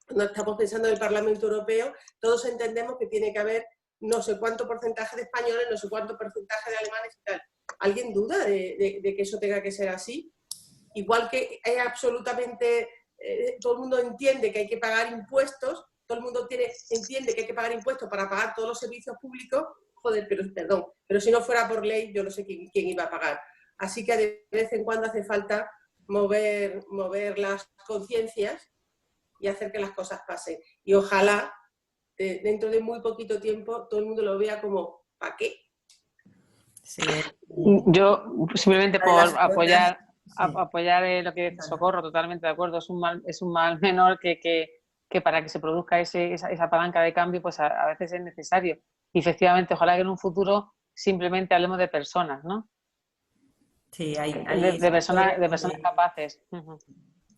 [SPEAKER 4] cuando estamos pensando en el Parlamento Europeo, todos entendemos que tiene que haber no sé cuánto porcentaje de españoles, no sé cuánto porcentaje de alemanes y tal. ¿Alguien duda de que eso tenga que ser así? Igual que es absolutamente, todo el mundo entiende que hay que pagar impuestos, todo el mundo entiende que hay que pagar impuestos para pagar todos los servicios públicos, joder, pero si no fuera por ley, yo no sé quién iba a pagar. Así que de vez en cuando hace falta mover las conciencias y hacer que las cosas pasen. Y ojalá, dentro de muy poquito tiempo, todo el mundo lo vea como, ¿para qué?
[SPEAKER 3] Sí.
[SPEAKER 7] Yo simplemente por apoyar lo que dice Socorro, totalmente de acuerdo, es un mal menor que para que se produzca esa palanca de cambio, pues a veces es necesario. Y efectivamente, ojalá que en un futuro simplemente hablemos de personas, ¿no?
[SPEAKER 3] Sí,
[SPEAKER 7] de personas capaces.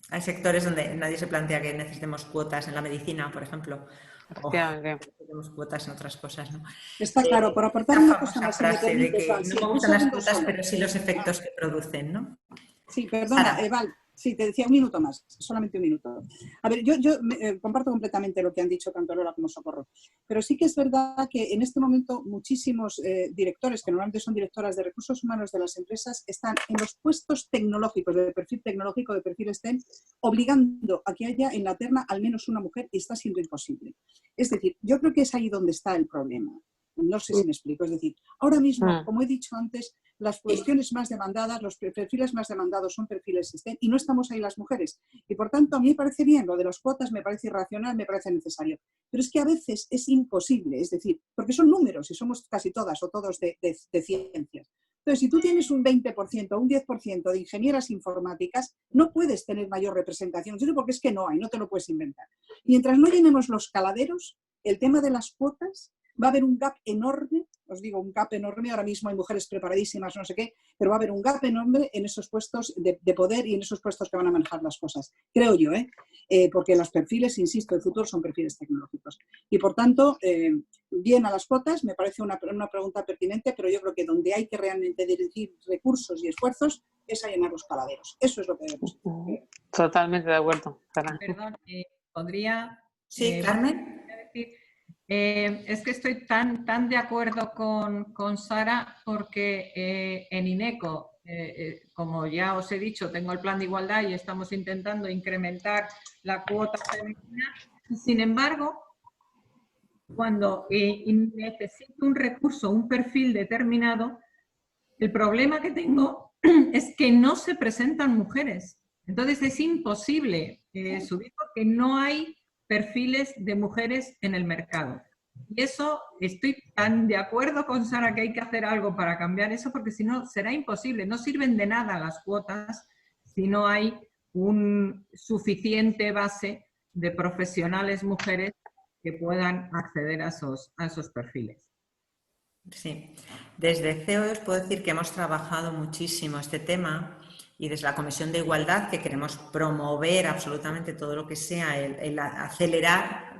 [SPEAKER 3] Hay sectores donde nadie se plantea que necesitemos cuotas en la medicina, por ejemplo.
[SPEAKER 7] Efectivamente.
[SPEAKER 3] Tenemos cuotas en otras cosas, ¿no?
[SPEAKER 5] Está claro, por aportar una cosa más,
[SPEAKER 3] frase de que
[SPEAKER 5] Val,
[SPEAKER 3] no
[SPEAKER 5] sí,
[SPEAKER 3] me gustan las cuotas,
[SPEAKER 5] solo.
[SPEAKER 3] pero sí los efectos que producen, ¿no?
[SPEAKER 5] Sí, perdona, Val, sí, te decía un minuto más, solamente un minuto. A ver, yo comparto completamente lo que han dicho tanto Lola como Socorro, pero sí que es verdad que en este momento muchísimos directores, que normalmente son directoras de recursos humanos de las empresas, están en los puestos tecnológicos, de perfil tecnológico, de perfil STEM, obligando a que haya en la terna al menos una mujer y está siendo imposible. Es decir, yo creo que es ahí donde está el problema. No sé si me explico. Es decir, ahora mismo, como he dicho antes, las cuestiones más demandadas, los perfiles más demandados son perfiles STEM y no estamos ahí las mujeres. Y por tanto, a mí me parece bien, lo de las cuotas me parece irracional, me parece necesario. Pero es que a veces es imposible, es decir, porque son números y somos casi todas o todos de ciencias. Entonces, si tú tienes un 20% o un 10% de ingenieras informáticas, no puedes tener mayor representación, porque es que no hay, no te lo puedes inventar. Mientras no llenemos los caladeros, el tema de las cuotas, va a haber un gap enorme, os digo, un gap enorme, ahora mismo hay mujeres preparadísimas, no sé qué, pero va a haber un gap enorme en esos puestos de poder y en esos puestos que van a manejar las cosas, creo yo, porque los perfiles, insisto, el futuro son perfiles tecnológicos. Y por tanto, bien a las cuotas, me parece una pregunta pertinente, pero yo creo que donde hay que realmente dirigir recursos y esfuerzos es a llenar los caladeros. Eso es lo que debemos hacer.
[SPEAKER 7] Totalmente de acuerdo.
[SPEAKER 6] Perdón, ¿podría...?
[SPEAKER 3] Sí, Carmen.
[SPEAKER 6] Decir, es que estoy tan de acuerdo con Sara porque en INECO, como ya os he dicho, tengo el plan de igualdad y estamos intentando incrementar la cuota femenina. Sin embargo, cuando necesito un recurso, un perfil determinado, el problema que tengo es que no se presentan mujeres. Entonces es imposible subir porque no hay perfiles de mujeres en el mercado. Y eso, estoy tan de acuerdo con Sara que hay que hacer algo para cambiar eso, porque si no será imposible. No sirven de nada las cuotas si no hay un suficiente base de profesionales mujeres que puedan acceder a esos perfiles.
[SPEAKER 3] Sí, desde CEO os puedo decir que hemos trabajado muchísimo este tema y desde la Comisión de Igualdad, que queremos promover absolutamente todo lo que sea el acelerar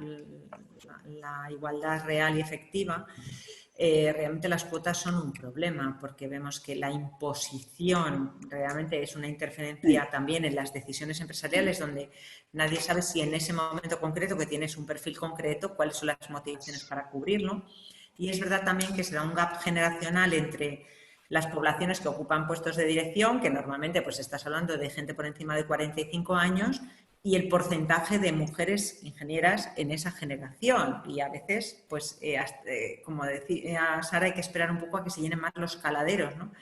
[SPEAKER 3] la igualdad real y efectiva, realmente las cuotas son un problema porque vemos que la imposición realmente es una interferencia también en las decisiones empresariales donde nadie sabe si en ese momento concreto que tienes un perfil concreto, cuáles son las motivaciones para cubrirlo. Y es verdad también que se da un gap generacional entre las poblaciones que ocupan puestos de dirección, que normalmente pues estás hablando de gente por encima de 45 años, y el porcentaje de mujeres ingenieras en esa generación. Y a veces, pues, como decía Sara, hay que esperar un poco a que se llenen más los caladeros, ¿no?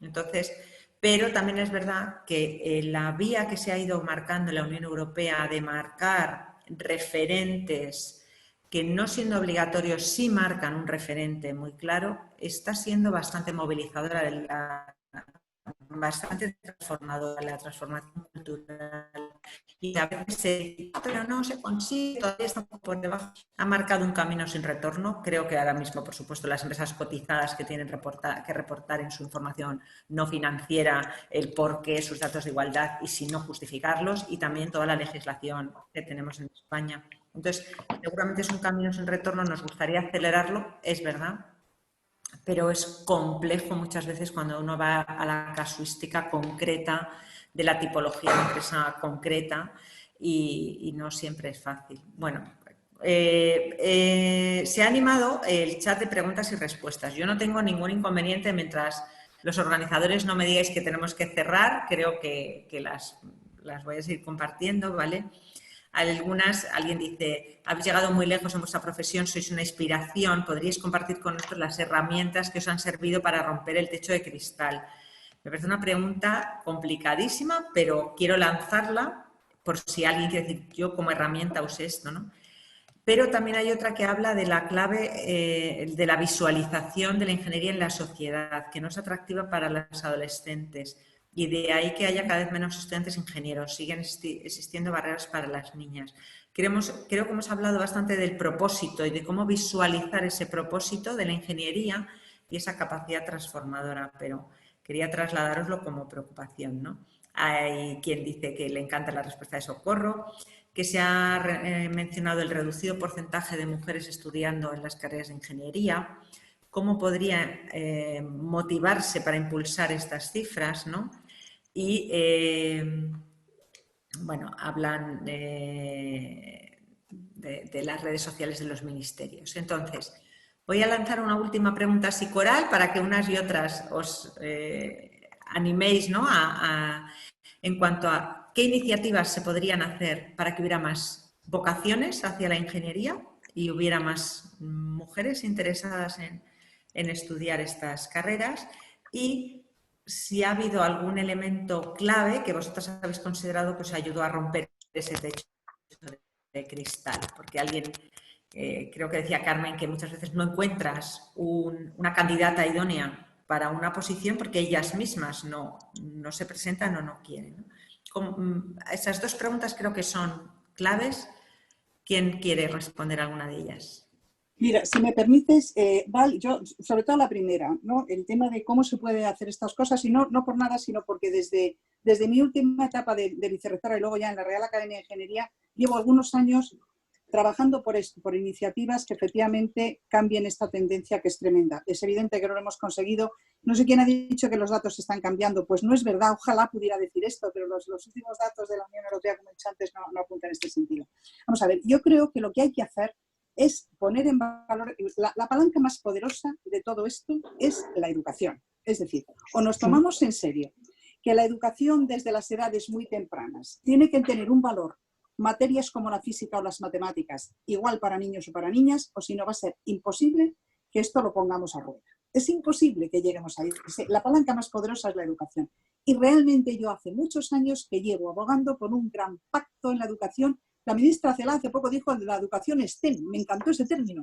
[SPEAKER 3] Entonces, pero también es verdad que la vía que se ha ido marcando en la Unión Europea de marcar referentes que no siendo obligatorios sí marcan un referente muy claro, está siendo bastante movilizadora, bastante transformadora, la transformación cultural. Y a veces se dice, pero no se consigue, todavía está un poco por debajo. Ha marcado un camino sin retorno. Creo que ahora mismo, por supuesto, las empresas cotizadas que tienen que reportar en su información no financiera el porqué, sus datos de igualdad y si no justificarlos, y también toda la legislación que tenemos en España. Entonces, seguramente es un camino sin retorno, nos gustaría acelerarlo, es verdad, pero es complejo muchas veces cuando uno va a la casuística concreta de la tipología de empresa concreta y no siempre es fácil. Bueno, se ha animado el chat de preguntas y respuestas. Yo no tengo ningún inconveniente mientras los organizadores no me digáis que tenemos que cerrar, creo que las voy a seguir compartiendo, ¿vale? Alguien dice, habéis llegado muy lejos en vuestra profesión, sois una inspiración, ¿podríais compartir con nosotros las herramientas que os han servido para romper el techo de cristal? Me parece una pregunta complicadísima, pero quiero lanzarla por si alguien quiere decir, yo como herramienta usé esto, ¿no? Pero también hay otra que habla de la clave de la visualización de la ingeniería en la sociedad, que no es atractiva para los adolescentes. Y de ahí que haya cada vez menos estudiantes ingenieros, siguen existiendo barreras para las niñas. Creo que hemos hablado bastante del propósito y de cómo visualizar ese propósito de la ingeniería y esa capacidad transformadora, pero quería trasladároslo como preocupación, ¿no? Hay quien dice que le encanta la respuesta de socorro, que se ha mencionado el reducido porcentaje de mujeres estudiando en las carreras de ingeniería, cómo podría motivarse para impulsar estas cifras, ¿no? Y, bueno, hablan de las redes sociales de los ministerios. Entonces, voy a lanzar una última pregunta así coral para que unas y otras os animéis, ¿no? En cuanto a qué iniciativas se podrían hacer para que hubiera más vocaciones hacia la ingeniería y hubiera más mujeres interesadas en estudiar estas carreras, y si ha habido algún elemento clave que vosotros habéis considerado que os ayudó a romper ese techo de cristal, porque alguien, creo que decía Carmen, que muchas veces no encuentras una candidata idónea para una posición porque ellas mismas no se presentan o no quieren, ¿no? Esas dos preguntas creo que son claves. ¿Quién quiere responder a alguna de ellas?
[SPEAKER 5] Mira, si me permites, Val, yo, sobre todo la primera, ¿no? El tema de cómo se puede hacer estas cosas, y no por nada, sino porque desde mi última etapa de vicerrectora y luego ya en la Real Academia de Ingeniería, llevo algunos años trabajando por esto, por iniciativas que efectivamente cambien esta tendencia que es tremenda. Es evidente que no lo hemos conseguido. No sé quién ha dicho que los datos están cambiando. Pues no es verdad, ojalá pudiera decir esto, pero los últimos datos de la Unión Europea, como he dicho antes, no apuntan en este sentido. Vamos a ver, yo creo que lo que hay que hacer es poner en valor, la palanca más poderosa de todo esto es la educación. Es decir, o nos tomamos en serio que la educación desde las edades muy tempranas tiene que tener un valor, materias como la física o las matemáticas, igual para niños o para niñas, o si no va a ser imposible que esto lo pongamos a rueda. Es imposible que lleguemos ahí. La palanca más poderosa es la educación. Y realmente yo hace muchos años que llevo abogando por un gran pacto en la educación. La ministra Celaá hace poco dijo de la educación STEM. Me encantó ese término.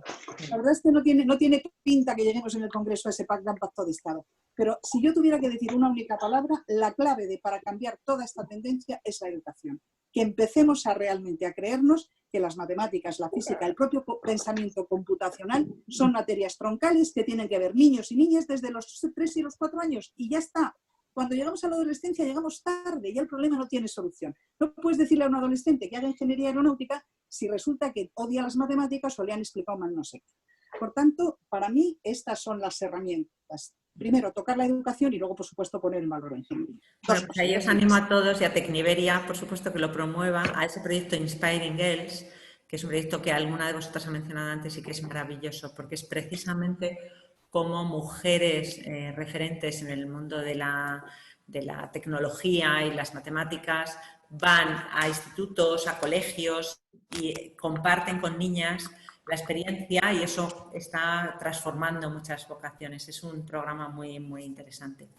[SPEAKER 5] La verdad es que no tiene pinta que lleguemos en el Congreso a ese gran pacto de Estado. Pero si yo tuviera que decir una única palabra, la clave para cambiar toda esta tendencia es la educación. Que empecemos realmente a creernos que las matemáticas, la física, el propio pensamiento computacional son materias troncales que tienen que ver niños y niñas desde los 3 y los 4 años y ya está. Cuando llegamos a la adolescencia llegamos tarde y el problema no tiene solución. No puedes decirle a un adolescente que haga ingeniería aeronáutica si resulta que odia las matemáticas o le han explicado mal no sé qué. Por tanto, para mí estas son las herramientas. Primero, tocar la educación y luego, por supuesto, poner en valor la ingeniería.
[SPEAKER 3] Bueno, pues ahí os animo a todos y a Tecniveria, por supuesto, que lo promueva, a ese proyecto Inspiring Girls, que es un proyecto que alguna de vosotras ha mencionado antes y que es maravilloso, porque es precisamente como mujeres referentes en el mundo de la tecnología y las matemáticas van a institutos, a colegios y comparten con niñas la experiencia y eso está transformando muchas vocaciones. Es un programa muy, muy interesante.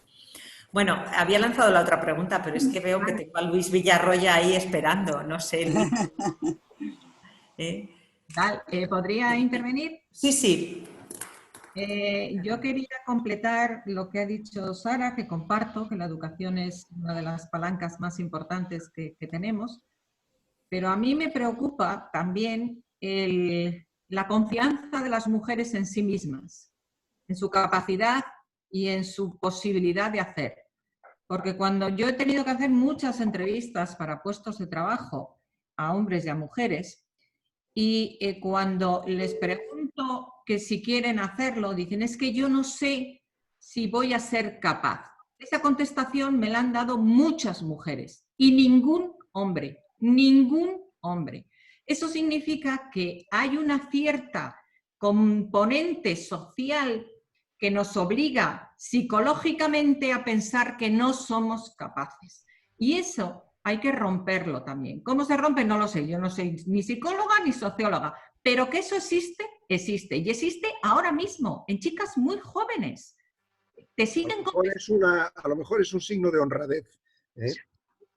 [SPEAKER 3] Bueno, había lanzado la otra pregunta, pero es que veo que tengo a Luis Villarroya ahí esperando. No sé, Luis.
[SPEAKER 6] ¿Podría intervenir?
[SPEAKER 3] Sí, sí.
[SPEAKER 6] Yo quería completar lo que ha dicho Sara, que comparto, que la educación es una de las palancas más importantes que tenemos, pero a mí me preocupa también la confianza de las mujeres en sí mismas, en su capacidad y en su posibilidad de hacer. Porque cuando yo he tenido que hacer muchas entrevistas para puestos de trabajo a hombres y a mujeres, y cuando les pregunto que si quieren hacerlo, dicen, es que yo no sé si voy a ser capaz. Esa contestación me la han dado muchas mujeres y ningún hombre. Eso significa que hay una cierta componente social que nos obliga psicológicamente a pensar que no somos capaces. Y eso hay que romperlo también. ¿Cómo se rompe? No lo sé. Yo no soy ni psicóloga ni socióloga, pero que eso existe, existe. Y existe ahora mismo, en chicas muy jóvenes. Te siguen
[SPEAKER 1] a lo mejor es un signo de honradez.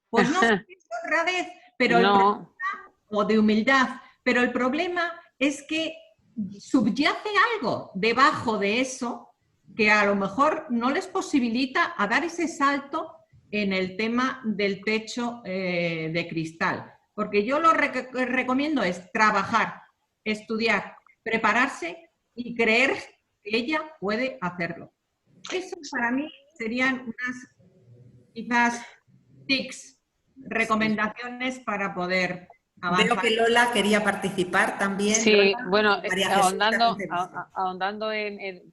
[SPEAKER 6] Pues no es honradez, pero
[SPEAKER 7] no.
[SPEAKER 6] o de humildad. Pero el problema es que subyace algo debajo de eso que a lo mejor no les posibilita a dar ese salto en el tema del techo de cristal. Porque yo lo que recomiendo es trabajar, estudiar, prepararse y creer que ella puede hacerlo. Eso para mí serían unas quizás tips, recomendaciones para para avanzar.
[SPEAKER 3] Veo que Lola quería participar también.
[SPEAKER 7] Sí,
[SPEAKER 3] Lola,
[SPEAKER 7] bueno,
[SPEAKER 3] ahondando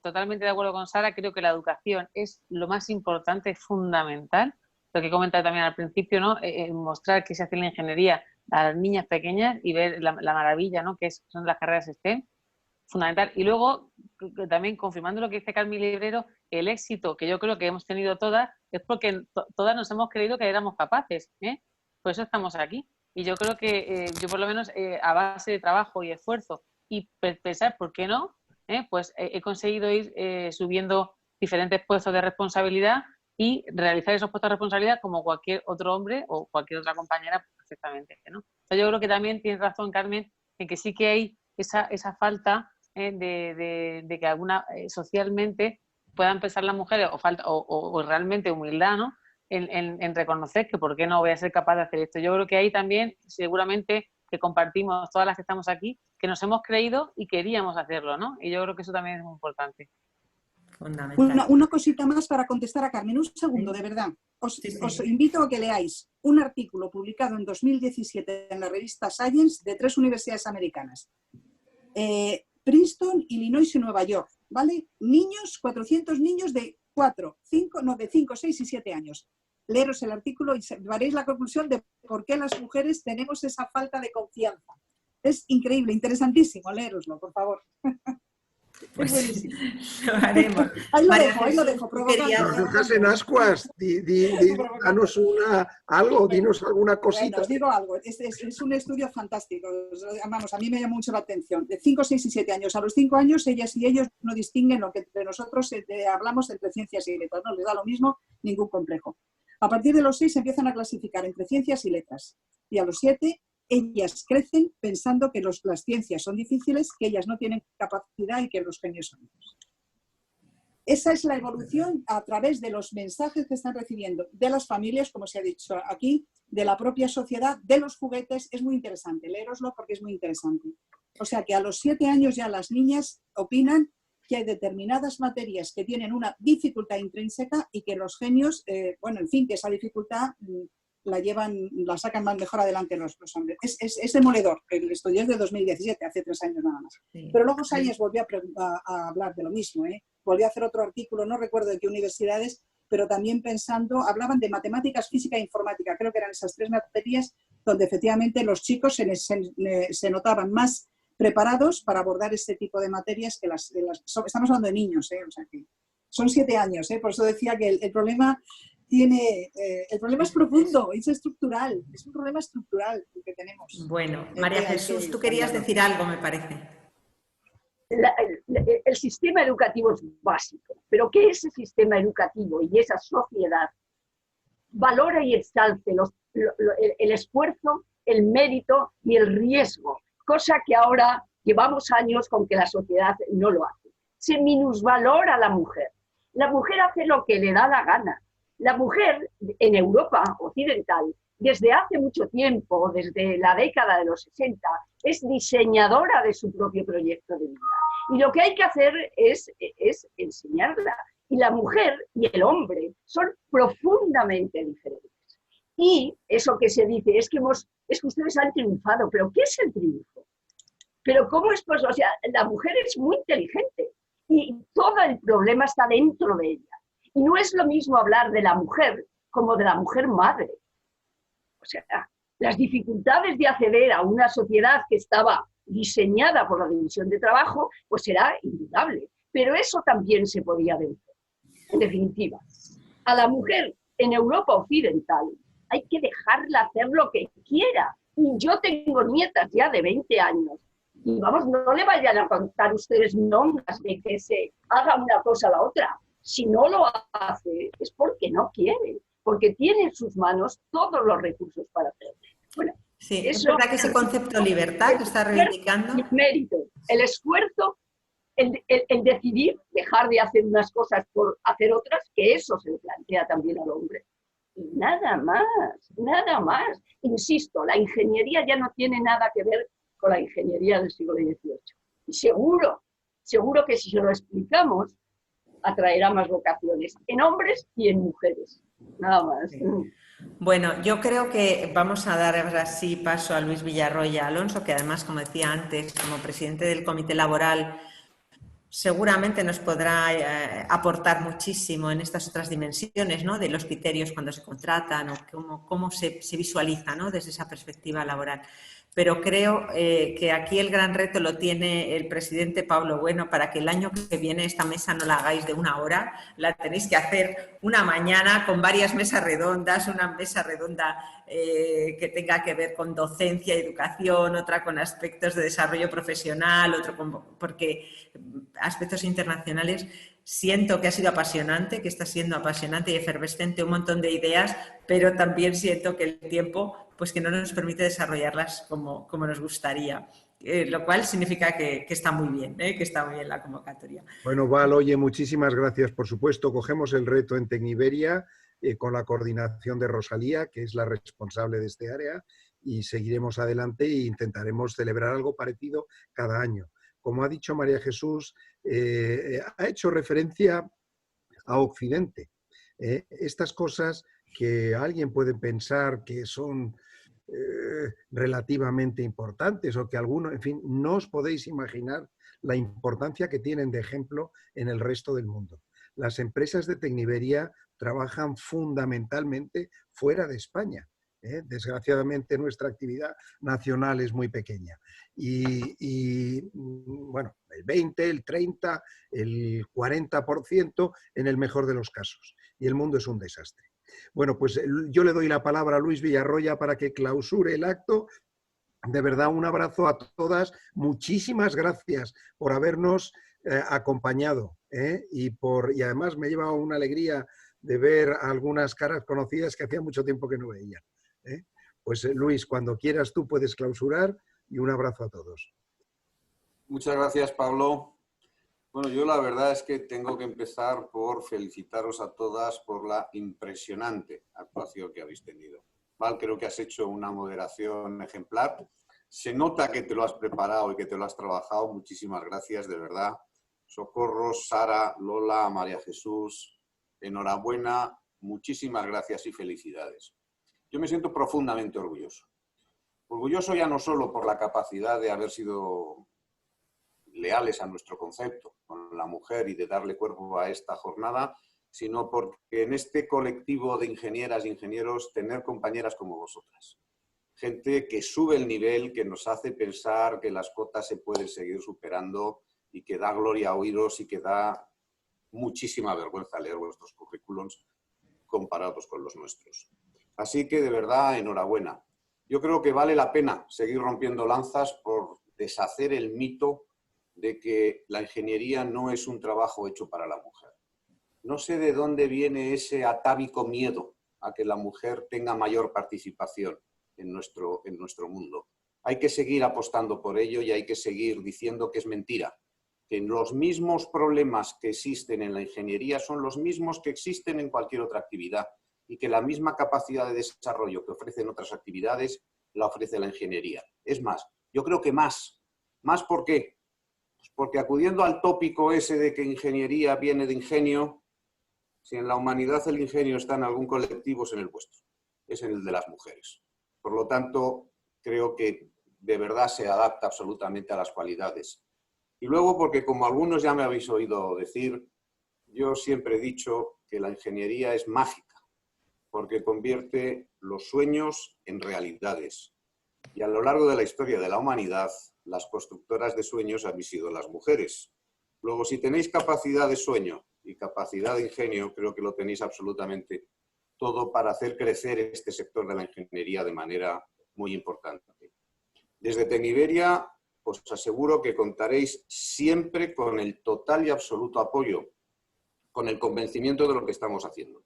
[SPEAKER 7] totalmente de acuerdo con Sara, creo que la educación es lo más importante, fundamental. Lo que he comentado también al principio, ¿no? Mostrar que se hace la ingeniería a las niñas pequeñas y ver la maravilla, ¿no? Que son las carreras STEM, fundamental. Y luego, también confirmando lo que dice Carmen Librero, el éxito que yo creo que hemos tenido todas es porque todas nos hemos creído que éramos capaces, por eso estamos aquí. Y yo creo que yo por lo menos a base de trabajo y esfuerzo y pensar por qué no, pues he conseguido ir subiendo diferentes puestos de responsabilidad y realizar esos puestos de responsabilidad como cualquier otro hombre o cualquier otra compañera perfectamente, ¿no? O sea, yo creo que también tienes razón, Carmen, en que sí que hay esa falta de que alguna socialmente puedan pensar las mujeres o realmente humildad, ¿no? En reconocer que por qué no voy a ser capaz de hacer esto. Yo creo que ahí también seguramente que compartimos todas las que estamos aquí, que nos hemos creído y queríamos hacerlo, ¿no? Y yo creo que eso también es muy importante.
[SPEAKER 5] Una cosita más para contestar a Carmen, un segundo, de verdad. os invito a que leáis un artículo publicado en 2017 en la revista Science de 3 universidades americanas. Princeton, Illinois y Nueva York, ¿vale? Niños, 400 niños de 5, 6 y 7 años. Leeros el artículo y veréis la conclusión de por qué las mujeres tenemos esa falta de confianza. Es increíble, interesantísimo, leeroslo, por favor.
[SPEAKER 3] Pues
[SPEAKER 5] es buenísimo.
[SPEAKER 3] Lo haremos.
[SPEAKER 5] Ahí lo dejo, provocando.
[SPEAKER 1] Nos dejas en ascuas, danos algo, dinos alguna cosita.
[SPEAKER 5] Bueno, os digo algo, es un estudio fantástico, vamos, a mí me llama mucho la atención. De 5, 6 y 7 años, a los 5 años ellas y ellos no distinguen lo que entre nosotros hablamos entre ciencias y letras, no les da lo mismo, ningún complejo. A partir de los 6 se empiezan a clasificar entre ciencias y letras, y a los 7 ellas crecen pensando que las ciencias son difíciles, que ellas no tienen capacidad y que los genios son ellos. Esa es la evolución a través de los mensajes que están recibiendo de las familias, como se ha dicho aquí, de la propia sociedad, de los juguetes. Es muy interesante, leeroslo porque es muy interesante. O sea que a los 7 años ya las niñas opinan que hay determinadas materias que tienen una dificultad intrínseca y que los genios, bueno, en fin, que esa dificultad la sacan más mejor adelante los hombres. Es demoledor. El estudio es de 2017, hace 3 años nada más.
[SPEAKER 3] Sí.
[SPEAKER 5] Pero luego Science volvió a hablar de lo mismo, volvió a hacer otro artículo, no recuerdo de qué universidades, pero también hablaban de matemáticas, física e informática. Creo que eran esas 3 materias donde efectivamente los chicos se notaban más preparados para abordar este tipo de materias que estamos hablando de niños, o sea que son 7 años, por eso decía que el problema es profundo, es estructural, es un problema estructural el que tenemos.
[SPEAKER 3] Bueno, María Jesús, tú querías decir algo, me parece.
[SPEAKER 8] El sistema educativo es básico, pero que ese sistema educativo y esa sociedad valora y exalce el esfuerzo, el mérito y el riesgo, cosa que ahora llevamos años con que la sociedad no lo hace. Se minusvalora a la mujer. La mujer hace lo que le da la gana. La mujer en Europa occidental, desde hace mucho tiempo, desde la década de los 60, es diseñadora de su propio proyecto de vida. Y lo que hay que hacer es enseñarla. Y la mujer y el hombre son profundamente diferentes. Y eso que se dice es que ustedes han triunfado, pero ¿qué es el triunfo? Pero ¿cómo es posible? O sea, la mujer es muy inteligente y todo el problema está dentro de ella. Y no es lo mismo hablar de la mujer como de la mujer madre. O sea, las dificultades de acceder a una sociedad que estaba diseñada por la división de trabajo, pues será indudable. Pero eso también se podía vencer. En definitiva, a la mujer en Europa occidental hay que dejarla hacer lo que quiera. Y yo tengo nietas ya de 20 años. Y vamos, no le vayan a contar ustedes nombres de que se haga una cosa a la otra. Si no lo hace es porque no quiere, porque tiene en sus manos todos los recursos para hacerlo. Bueno,
[SPEAKER 3] sí, es verdad que ese concepto de libertad que está reivindicando.
[SPEAKER 8] El mérito, el esfuerzo, el decidir dejar de hacer unas cosas por hacer otras, que eso se le plantea también al hombre. Y nada más, nada más. Insisto, la ingeniería ya no tiene nada que ver con la ingeniería del siglo XVIII. Y seguro que si se lo explicamos, atraerá más vocaciones en hombres y en mujeres. Nada más.
[SPEAKER 3] Sí. Bueno, yo creo que vamos a dar ahora sí paso a Luis Villarroya Alonso, que además, como decía antes, como presidente del Comité Laboral, seguramente nos podrá aportar muchísimo en estas otras dimensiones, ¿no? De los criterios cuando se contratan o cómo se visualiza, ¿no? Desde esa perspectiva laboral. Pero creo que aquí el gran reto lo tiene el presidente Pablo Bueno para que el año que viene esta mesa no la hagáis de 1 hora, la tenéis que hacer una mañana con varias mesas redondas, una mesa redonda que tenga que ver con docencia y educación, otra con aspectos de desarrollo profesional, porque aspectos internacionales. Siento que ha sido apasionante, que está siendo apasionante y efervescente, un montón de ideas, pero también siento que el tiempo pues que no nos permite desarrollarlas como nos gustaría, lo cual significa que está muy bien, que está muy bien la convocatoria.
[SPEAKER 1] Bueno, Val, oye, muchísimas gracias, por supuesto. Cogemos el reto en Tecniberia con la coordinación de Rosalía, que es la responsable de este área, y seguiremos adelante e intentaremos celebrar algo parecido cada año. Como ha dicho María Jesús, ha hecho referencia a Occidente. Estas cosas que alguien puede pensar que son relativamente importantes o que algunos, en fin, no os podéis imaginar la importancia que tienen de ejemplo en el resto del mundo. Las empresas de Tecniberia trabajan fundamentalmente fuera de España. Desgraciadamente nuestra actividad nacional es muy pequeña. Bueno, el 20, el 30, el 40% en el mejor de los casos. Y el mundo es un desastre. Bueno, pues yo le doy la palabra a Luis Villarroya para que clausure el acto. De verdad, un abrazo a todas. Muchísimas gracias por habernos acompañado. Y además me lleva una alegría de ver algunas caras conocidas que hacía mucho tiempo que no veía. Pues Luis, cuando quieras tú puedes clausurar y un abrazo a todos.
[SPEAKER 9] Muchas gracias, Pablo. Bueno, yo la verdad es que tengo que empezar por felicitaros a todas por la impresionante actuación que habéis tenido. Val, creo que has hecho una moderación ejemplar. Se nota que te lo has preparado y que te lo has trabajado. Muchísimas gracias, de verdad. Socorro, Sara, Lola, María Jesús, enhorabuena, muchísimas gracias y felicidades. Yo me siento profundamente orgulloso. Orgulloso ya no solo por la capacidad de haber sido leales a nuestro concepto con la mujer y de darle cuerpo a esta jornada, sino porque en este colectivo de ingenieras e ingenieros tener compañeras como vosotras. Gente que sube el nivel, que nos hace pensar que las cotas se pueden seguir superando y que da gloria a oíros y que da muchísima vergüenza leer vuestros currículums comparados con los nuestros. Así que de verdad, enhorabuena. Yo creo que vale la pena seguir rompiendo lanzas por deshacer el mito de que la ingeniería no es un trabajo hecho para la mujer. No sé de dónde viene ese atávico miedo a que la mujer tenga mayor participación en nuestro mundo. Hay que seguir apostando por ello y hay que seguir diciendo que es mentira, que los mismos problemas que existen en la ingeniería son los mismos que existen en cualquier otra actividad y que la misma capacidad de desarrollo que ofrecen otras actividades la ofrece la ingeniería. Es más, yo creo que más. ¿Más por qué? Pues porque acudiendo al tópico ese de que ingeniería viene de ingenio, si en la humanidad el ingenio está en algún colectivo es en el vuestro, es en el de las mujeres. Por lo tanto, creo que de verdad se adapta absolutamente a las cualidades. Y luego porque, como algunos ya me habéis oído decir, yo siempre he dicho que la ingeniería es mágica, porque convierte los sueños en realidades. Y a lo largo de la historia de la humanidad, las constructoras de sueños han sido las mujeres. Luego, si tenéis capacidad de sueño y capacidad de ingenio, creo que lo tenéis absolutamente todo para hacer crecer este sector de la ingeniería de manera muy importante. Desde Tecniberia os aseguro que contaréis siempre con el total y absoluto apoyo, con el convencimiento de lo que estamos haciendo.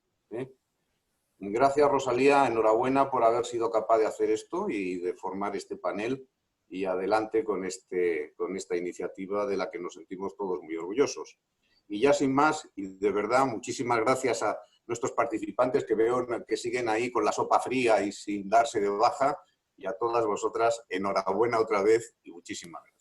[SPEAKER 9] Gracias, Rosalía, enhorabuena por haber sido capaz de hacer esto y de formar este panel, y adelante con esta iniciativa de la que nos sentimos todos muy orgullosos. Y ya sin más, y de verdad, muchísimas gracias a nuestros participantes que veo que siguen ahí con la sopa fría y sin darse de baja, y a todas vosotras, enhorabuena otra vez y muchísimas gracias.